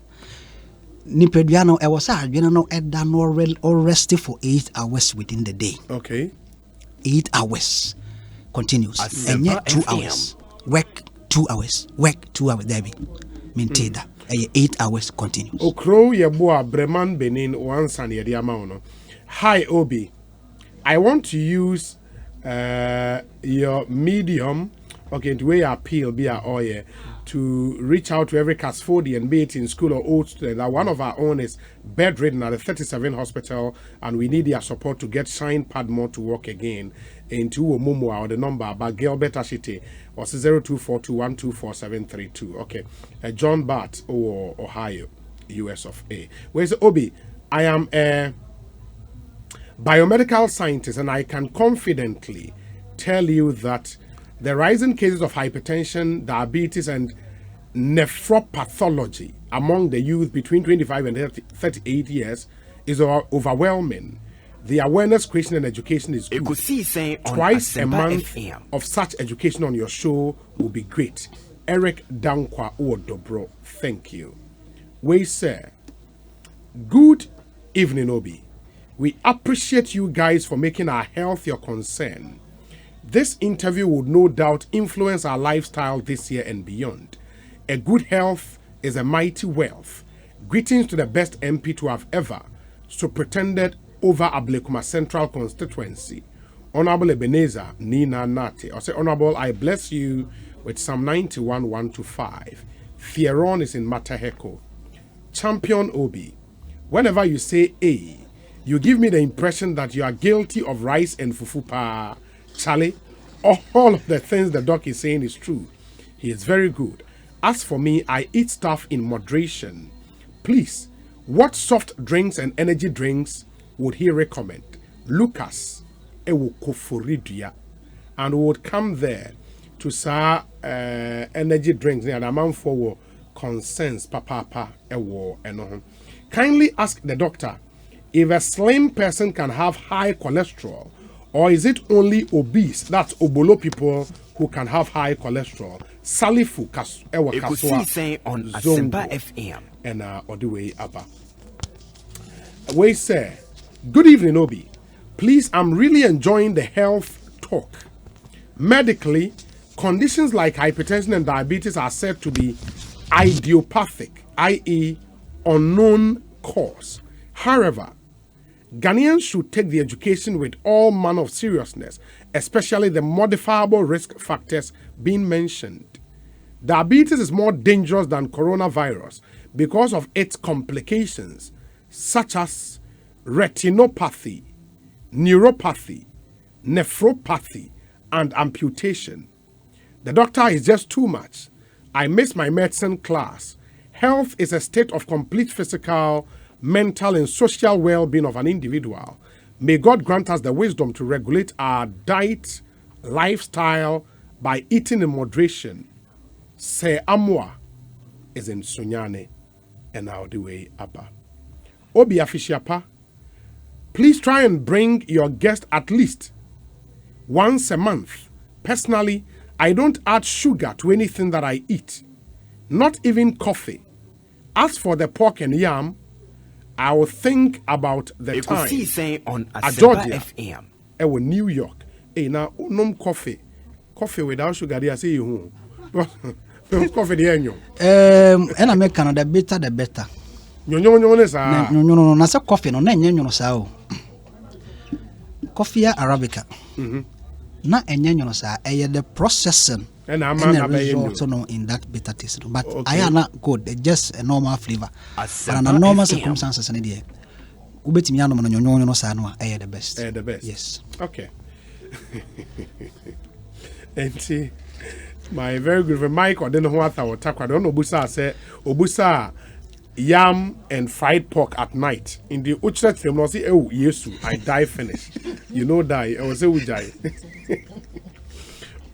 Nipeduano I was no rest for 8 hours within the day. Okay. 8 hours continuous. And yet 2 hours. Work 2 hours. Debbie. Maintain that. 8 hours continuous. Okro yeboa Breman Benin once and yediamauno. Hi Obi. I want to use your medium, okay, the way you appeal be oil to reach out to every Casfordian, be it in school or old student. That one of our own is bedridden at the 37 hospital, and we need their support to get Shine Padmore to work again. Into Momo or the number about Gilbert Ashite or 0242124732. Okay. John Bart or Ohio, US of A. Where's Obi? I am a biomedical scientist, and I can confidently tell you that the rising cases of hypertension, diabetes, and nephropathology among the youth between 25 and 38 years is overwhelming. The awareness creation and education is good. Twice a month of such education on your show will be great. Eric Dankwa Uodobro, thank you. We say, good evening, Obi. We appreciate you guys for making our health your concern. This interview would no doubt influence our lifestyle this year and beyond. A good health is a mighty wealth. Greetings to the best MP to have ever superintended over Ablekuma Central Constituency, Honorable Ebenezer Nina Nate. I say, Honorable, I bless you with Psalm 91, 1-5. Fieron is in Mataheko. Champion Obi, whenever you say A, you give me the impression that you are guilty of rice and fufu pa. Charlie, all of the things the doc is saying is true. He is very good. As for me, I eat stuff in moderation. Please, what soft drinks and energy drinks would he recommend? Lucas ewo koforidia, and we would come there to sa energy drinks and amount for concerns papa ewo eno. Kindly ask the doctor if a slim person can have high cholesterol, or is it only obese, that's obolo people, who can have high cholesterol? Salifu ewa Ekosiisen on Asempa FM. And all the way up. We say, good evening, Obi. Please, I'm really enjoying the health talk. Medically, conditions like hypertension and diabetes are said to be idiopathic, i.e., unknown cause. However, Ghanaians should take the education with all manner of seriousness, especially the modifiable risk factors being mentioned. Diabetes is more dangerous than coronavirus because of its complications, such as retinopathy, neuropathy, nephropathy, and amputation. The doctor is just too much. I miss my medicine class. Health is a state of complete physical, mental, and social well-being of an individual. May God grant us the wisdom to regulate our diet, lifestyle by eating in moderation. Se amwa is in Sunyane and out the way upper. Obi Afishiapa, please try and bring your guest at least once a month. Personally, I don't add sugar to anything that I eat, not even coffee. As for the pork and yam, I will think about the time. Ekosiisen on At Asempa Georgia, FM. New York. Hey, now, no coffee. Coffee without sugar, they say you. Coffee, the annual. And I make Canada better the better. No, that's a coffee, no, no, sao. Coffee Arabica. Not a no, sir. The processing And I'm the result no in that bitter taste. But I am not good, just a normal flavor. But under normal circumstances, and idea. Ubetimiano, no, sanwa, the best. The best. Yes. Okay. And see, my very good friend Mike, I don't know what I will talk about. I don't know Obusa say Obusa yam and fried pork at night. In the Uchret film, I say, oh, yesu, I die finish. You know, die. I will say, we die.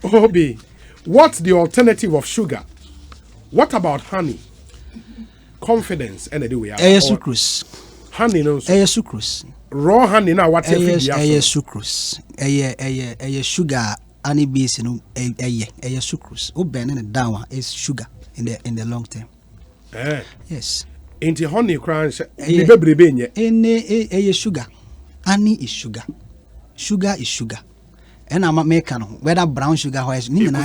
Obi, what's the alternative of sugar? What about honey? Confidence, and anyway. Sucrose. Honey, no. Sucrose. Raw honey, now what? Sucrose. Sugar. Any base no sucrose. Oben and down is sugar in the long term. Yes. Into honey crunch. Any sugar. Honey is sugar. Sugar is sugar. And I'm American, whether brown sugar or is sugar.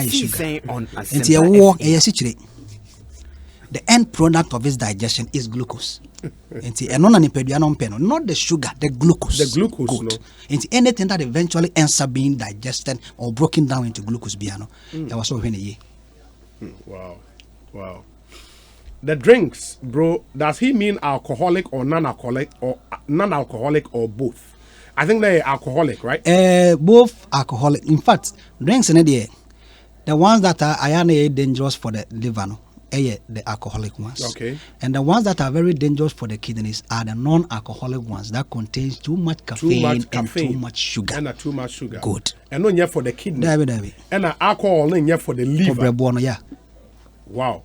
Into a war the end product of its digestion is glucose. Not the sugar, the glucose. The glucose, good. No. Into anything that eventually ends up being digested or broken down into glucose biano. That was over in a year. Wow. The drinks, bro, does he mean alcoholic or non-alcoholic or both? I think they're alcoholic, right? Both alcoholic. In fact, drinks in the ones that are dangerous for the liver, no? The alcoholic ones. Okay. And the ones that are very dangerous for the kidneys are the non-alcoholic ones that contains too much caffeine and too much sugar. And too much sugar. Good. And not yet for the kidney. And alcohol not yet for the liver. For yeah. Wow.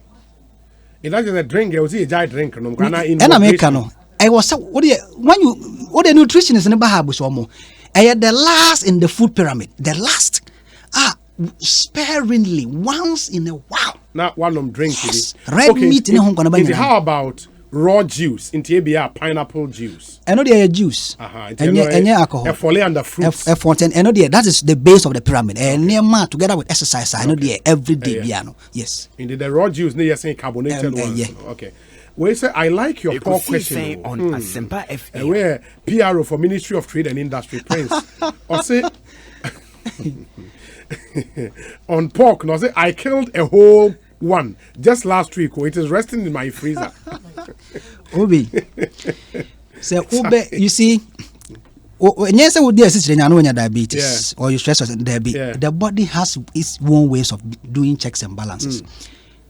If that's a drink, I will see a giant drink. And Americano. I was what the nutritionists in the Bahabus or more. The last in the food pyramid. The last. Sparingly once in a while. Not one of them drink. Yes. Red meat in how about raw juice in TBA pineapple juice? I know they are juice. And alcohol. And the fruits. That is the base of the pyramid. And near together with exercise, I know they are every day. Yes. In the raw juice, they are saying carbonated ones. Yeah. Okay. Well, say I like your poor question. On Asempa FM. Where PRO for Ministry of Trade and Industry Prince. Or say on pork, no, say I killed a whole one just last week. It is resting in my freezer. Obi, so you see, yes, I would dare say when you diabetes or you stress or diabetes. The body has its own ways of doing checks and balances.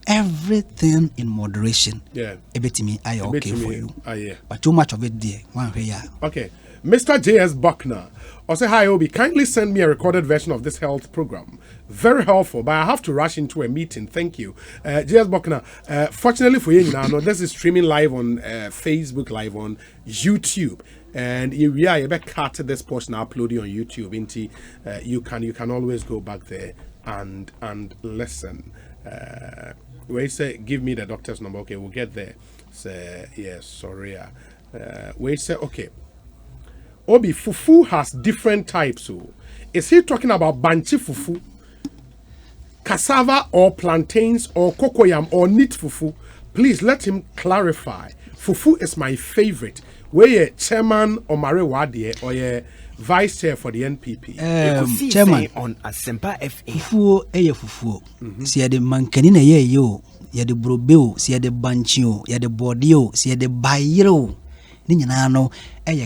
everything in moderation. Yeah. Ebetimi I okay for you. Yeah. But too much of it there. One way. Okay. Mr. J.S. Buckner. I say, hi, Obi. Kindly send me a recorded version of this health program. Very helpful, but I have to rush into a meeting. Thank you. J.S. Buckner, fortunately for you now, this is streaming live on Facebook, live on YouTube. And you cut this portion uploading on YouTube. You can always go back there and listen. Where you say, give me the doctor's number. Okay, we'll get there. Say, yes, sorry. Where you say, okay. Obi, fufu has different types. So, is he talking about banchi fufu, cassava or plantains or cocoyam or neat fufu? Please let him clarify. Fufu is my favorite. Where you chairman or Mare Wadie or you vice chair for the NPP? Chairman on Asempa FM. Fufu fufu. Si the mankani na ye yo, ya the brobeo, si the banchio, ya the bordio, si the bayro. Ni nyana no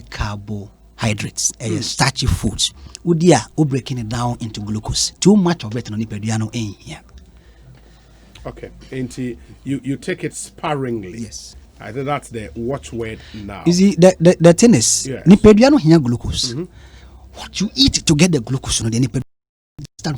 carbohydrates, starchy foods. Udia, breaking it down into glucose. Too much of it no nipeduano in here. Okay, and you take it sparingly. Yes. I think that's the watchword now. You see, the thing is, yes. nipeduano here glucose. What you eat to get the glucose, no, the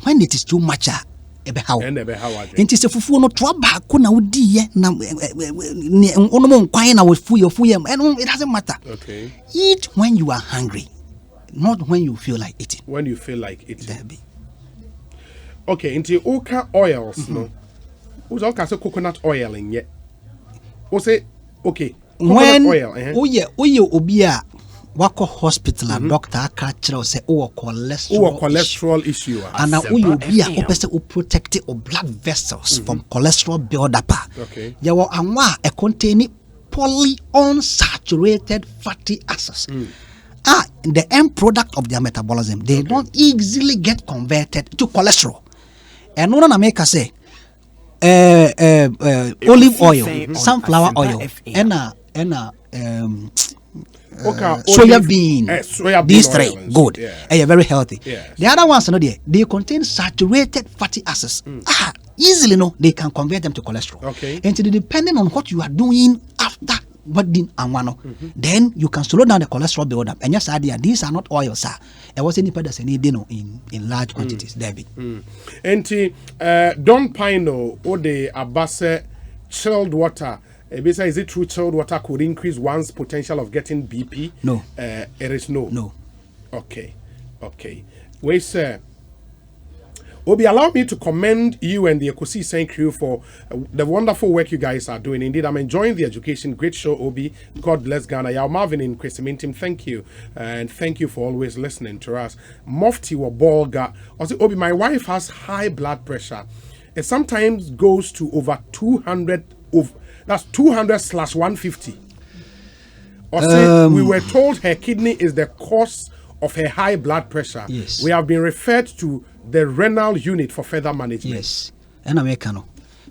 when it is too much, how? It is a fufu no trouble. Kuna udi na onomo kwai na fuye and it doesn't matter. Okay. Eat when you are hungry, not when you feel like eating. When you feel like eating. Okay, into oka oils, no. Who's all kind of coconut oil in yet? O say okay. When oye obia wako hospital and doctor catch say cholesterol issue and now obia opese o protect or blood vessels from cholesterol buildup. Okay. Yawo anwa e contain polyunsaturated fatty acids. The end product of their metabolism, they don't easily get converted to cholesterol. And no na make say olive oil, sunflower oil, and soya bean. These three oils. Good. Yeah. Very healthy. Yes. The other ones, they contain saturated fatty acids. Easily, they can convert them to cholesterol. Okay. And depending on what you are doing after wedding and one, then you can slow down the cholesterol buildup. And yes, idea, these are not oils, sir. It was any person need in large quantities, David. And Don Pino or the Abase chilled water. Basically, is it true chilled water could increase one's potential of getting BP? No. It is no. No. Okay. Wait, sir. Obi, allow me to commend you and the Ekosiisen crew for the wonderful work you guys are doing. Indeed, I'm enjoying the education. Great show, Obi. God bless Ghana. Yao Marvin in Kwesimintim, thank you. And thank you for always listening to us. Mufti Wabolga. Also, Obi, my wife has high blood pressure. It sometimes goes to over 200. That's 200/150. Also, we were told her kidney is the cause of her high blood pressure. Yes. We have been referred to the renal unit for further management. Yes. And Americano.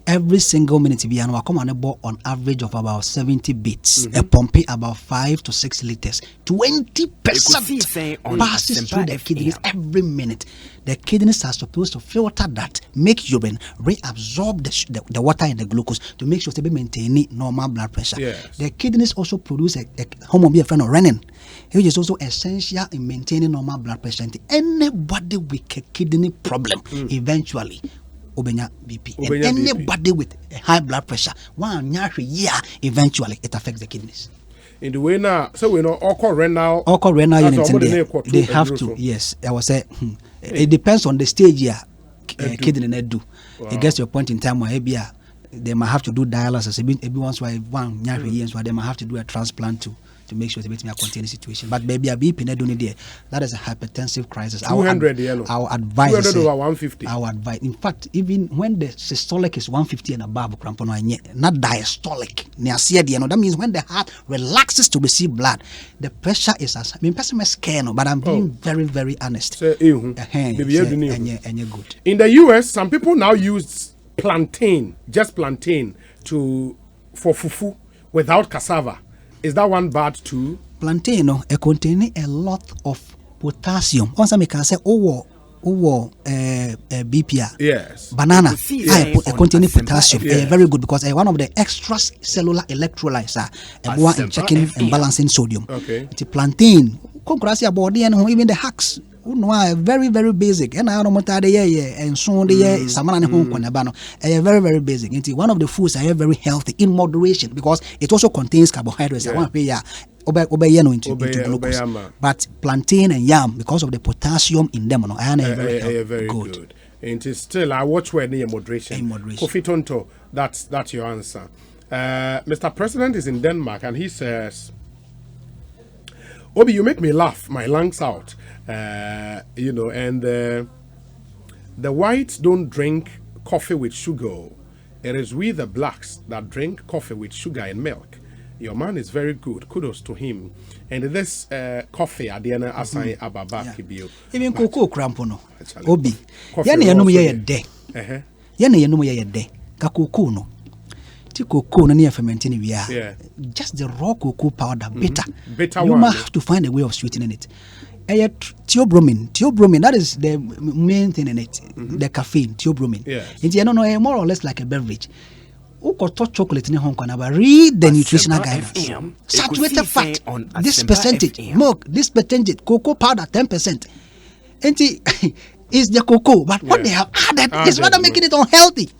Every single minute we are on average of about 70 beats. A pump about 5 to 6 liters. 20% passes through the kidneys every minute. The kidneys are supposed to filter that, make urine, reabsorb the water and the glucose to make sure they maintain normal blood pressure. Yes. The kidneys also produce a hormone of renin, which is also essential in maintaining normal blood pressure. And anybody with a kidney problem eventually Obenya BP. And anybody with a high blood pressure, 1 year, eventually it affects the kidneys. In the way now, so we know all renal units in there. They have to, yes. I was saying, it depends on the stage here. Kidney need do. It gets to a point in time where they might have to do dialysis. Every once in a while, 1 year, so they might have to do a transplant too, to make sure they meet me a continuous situation. But maybe a BP not doing there. That is a hypertensive crisis. 200 yellow. Our advice 200 over 150. Our advice. In fact, even when the systolic is 150 and above, not diastolic. That means when the heart relaxes to receive blood, the pressure is as person may scare, but I'm being very, very honest. Good. In the US, some people now use just plantain for fufu without cassava. Is that one bad too? Plantain, it contains a lot of potassium. Once I can say, BPA. Yes. Banana containing potassium. Very good because one of the extracellular electrolytes are in checking and balancing sodium. Okay. It's plantain. Body and even the hacks. Very, very basic. And I don't and so the Samana very, very basic. It's one of the foods are very healthy in moderation because it also contains carbohydrates. I want to pay into glucose. But plantain and yam, because of the potassium in them, very good. It is still I watch where near moderation. Kofi Tonto, that's your answer. Mr. President is in Denmark and he says, Obi, you make me laugh my lungs out. And the whites don't drink coffee with sugar. It is we the blacks that drink coffee with sugar and milk. Your man is very good. Kudos to him. And this coffee at the end assign ababa kibio. Even cocoa crampono. Obi. Yana yanum ye de. Yana yanum ye de. Ka cocoa no. Ti cocoa no near fermenting we are. Just the raw cocoa powder bitter. You must have to find a way of sweetening it. Theobromine, that is the main thing in it. The caffeine, theobromine. It's more or less like a beverage. Chocolate in Hong Kong, read the nutritional guidance. Saturated fat, this percentage, milk, this percentage, cocoa powder, 10%. And is the cocoa, but what they have added is rather making it unhealthy.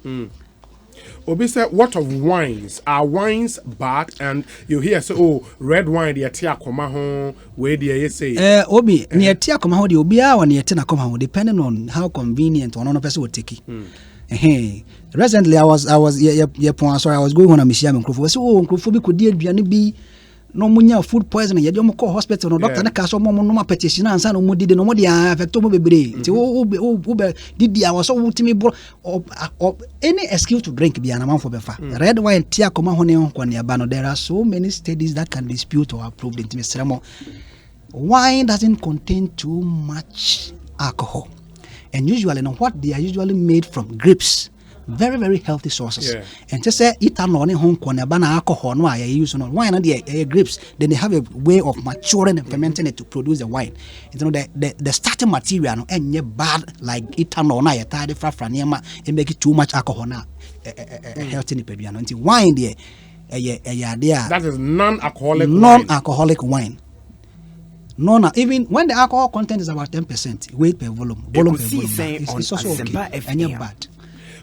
Obi said, what of wines? Are wines bad? And you hear so, red wine, the tia koma home, where do you say? Obi, near tia koma home, the obia or near tina koma home, depending on how convenient one person would take it. Recently, I was going on a mission. So, could be no munya food poisoning. You don't call hospital. No doctor. Na kaso mo no petition and no mo did no mo dia affect mo bebre. Did I was so ultimate or any excuse to drink be an amount for befa. Red wine tia koma hone on bano. There are so many studies that can dispute or approve the ceremony. Wine doesn't contain too much alcohol, and usually, what they are usually made from grapes. Very, very healthy sources. And just say ethanol in Hong Kong, alcohol, no, I use no wine and the grapes. Then they have a way of maturing and fermenting it to produce the wine. You know, the starting material and bad like ethanol, na tidy frafraniama, and make it too much alcohol now. Healthy nipebiano. Until wine there, that is non-alcoholic wine. No, even when the alcohol content is about 10%, weight per volume per volume, it's also okay. And you're bad.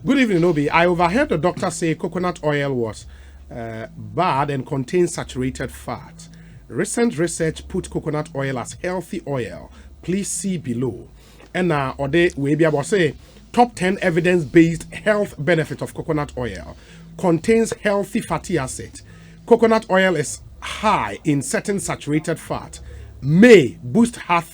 Good evening, Obi. I overheard the doctor say coconut oil was bad and contains saturated fat. Recent research put coconut oil as healthy oil. Please see below. And now, we be able to say top 10 evidence-based health benefit of coconut oil. Contains healthy fatty acid. Coconut oil is high in certain saturated fat. May boost heart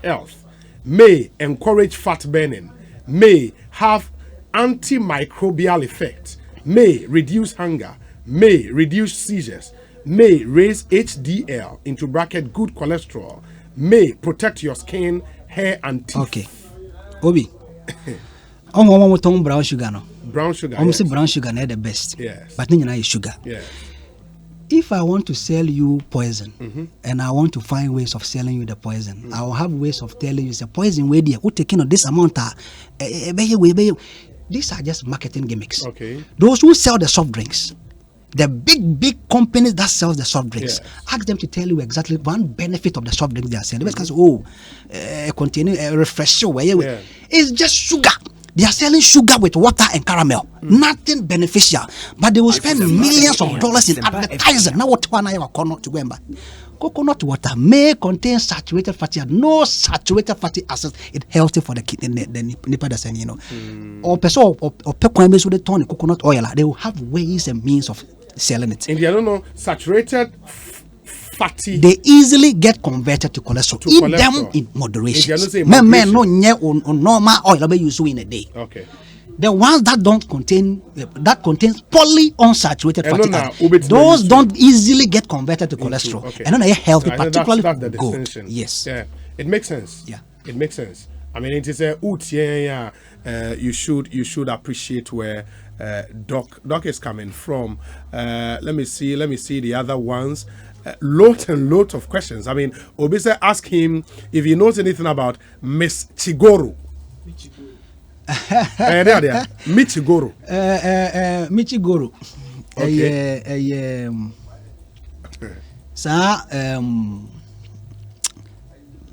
health. May encourage fat burning. May have antimicrobial effect, may reduce hunger, may reduce seizures, may raise HDL into bracket good cholesterol, may protect your skin, hair and teeth. Okay. Obi. Brown sugar no. Brown sugar. Almost brown sugar is the best. Yes. But then is sugar. Yes. If I want to sell you poison and I want to find ways of selling you the poison, I will have ways of telling you it's a poison way there. Who taking this amount these are just marketing gimmicks. Okay. Those who sell the soft drinks, the big companies that sell the soft drinks, ask them to tell you exactly one benefit of the soft drinks they are selling. Because containing a refresher it's just sugar. They are selling sugar with water and caramel. Nothing beneficial. But they will spend millions of dollars in advertising. Now what one I to go and buy. Coconut water may contain saturated fatty acids. No saturated fatty acids. It's healthy for the kidney, the nipple, you know. Or person or pequames with the tonic coconut oil. They will have ways and means of selling it. And I don't know, saturated fatty. They easily get converted to cholesterol. Eat them in moderation. Men no normal oil you use in a day. Okay. The ones that don't contain contains polyunsaturated fatty acids, those don't easily get converted to cholesterol. Okay. And then they're healthy, particularly that's the good. distinction. Yes. Yeah. It makes sense. Yeah. It makes sense. I mean, it is a you should appreciate where Doc is coming from. Let me see the other ones. loads and loads of questions. I mean, Obisa, ask him if he knows anything about Miss Chigoro. Michigoro. Michigoro. Okay.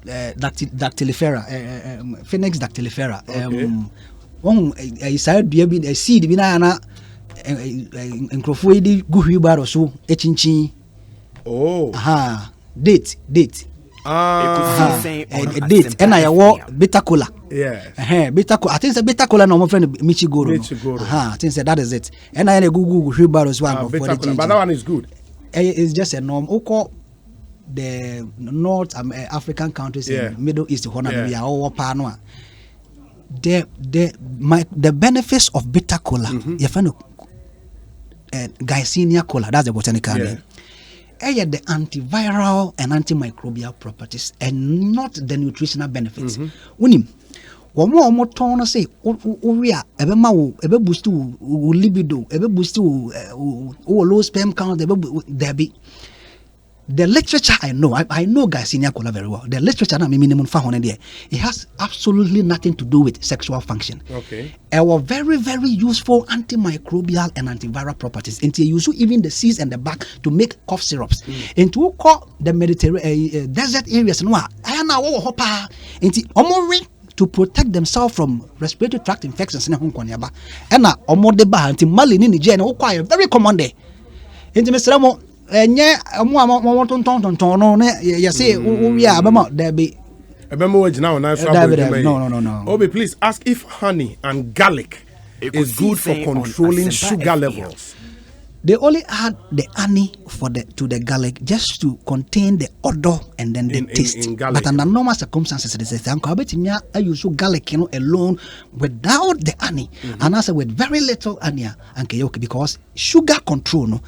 Dactylifera, Phoenix dactylifera. A seed binana encrofoidi guhibar or so, etchinchi. Oh. Date. Date. And I wore bitter cola. Yeah. Bitter cola. I think it's a bitter cola. No, my friend Michigoro. I think that is it. And I Google guhibar one. But that one is good. It's just a norm. The North African countries in Middle East, we are all panoa. The benefits of bitter cola, you find Glycinia cola, that's the botanical name. The antiviral and antimicrobial properties, and not the nutritional benefits. Unim, one more tone say, we are ebe boost to libido, ebe boost to low sperm count, there be. The literature I know Glycinia cola very well. The literature minimum there. It has absolutely nothing to do with sexual function. Okay. Our very, very useful antimicrobial and antiviral properties. And you use even the seeds and the bark to make cough syrups. And to call the Mediterranean desert areas, to protect themselves from respiratory tract infections in Hong Kong. And now, Mali in Nigeria, very common there. Into and yeah, you say we are about there be. No. Obi, please ask if honey and garlic is good for controlling sugar levels. They only add the honey to the garlic just to contain the odor and then the taste. But under normal circumstances, they say, I use garlic alone without the honey, and also with very little honey and because sugar control. No.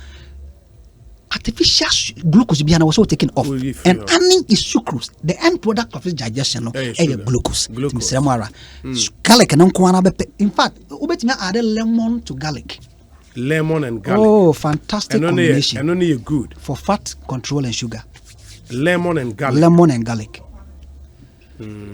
Artificial glucose was also taken off, and honey is sucrose. The end product of its digestion is glucose. Garlic and in fact, add lemon to garlic. Lemon and garlic. Oh, fantastic combination! And only good for fat control and sugar. Lemon and garlic. And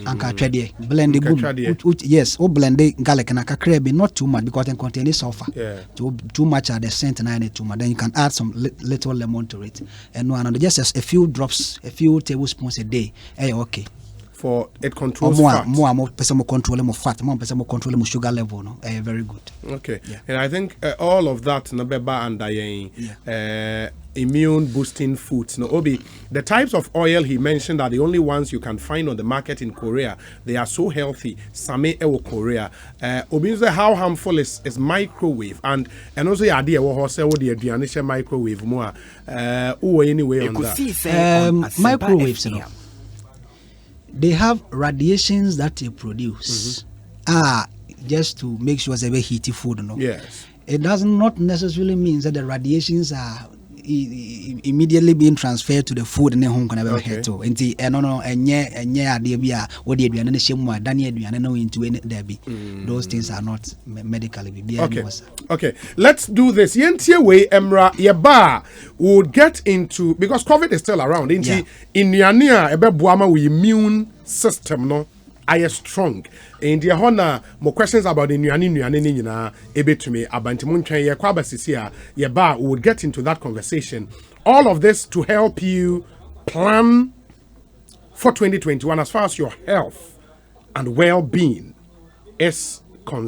blend the good. Yes, blend the garlic and crab, not too much because it contains sulfur. Yeah. Too much at the scent and too much. Then you can add some little lemon to it, and just a few drops, a few tablespoons a day. Okay. For it controls fat. More person control more fat. More person control more sugar level. No, very good. Okay. Yeah. And I think all of that nabeba and immune boosting foods. No, Obi, the types of oil he mentioned are the only ones you can find on the market in Korea. They are so healthy. Same ewo Korea. Obi, how harmful is microwave and also the idea what say what the aduane microwave more. Anyway on that. Microwaves, you know. They have radiations that they produce. Just to make sure it's a very heaty food, no? Yes. It does not necessarily mean that the radiations are immediately being transferred to the food in the home can ever head to. And those things are not medically. Okay. Let's do this. Yentie way Emra Yeba would get into because COVID is still around. In Niania ebe buama we immune system no. I am strong. In the honor, more questions about the nyana ebe to me abantimunche ye kwaba sisia ye ba would get into that conversation. All of this to help you plan for 2021 as far as your health and well-being is concerned.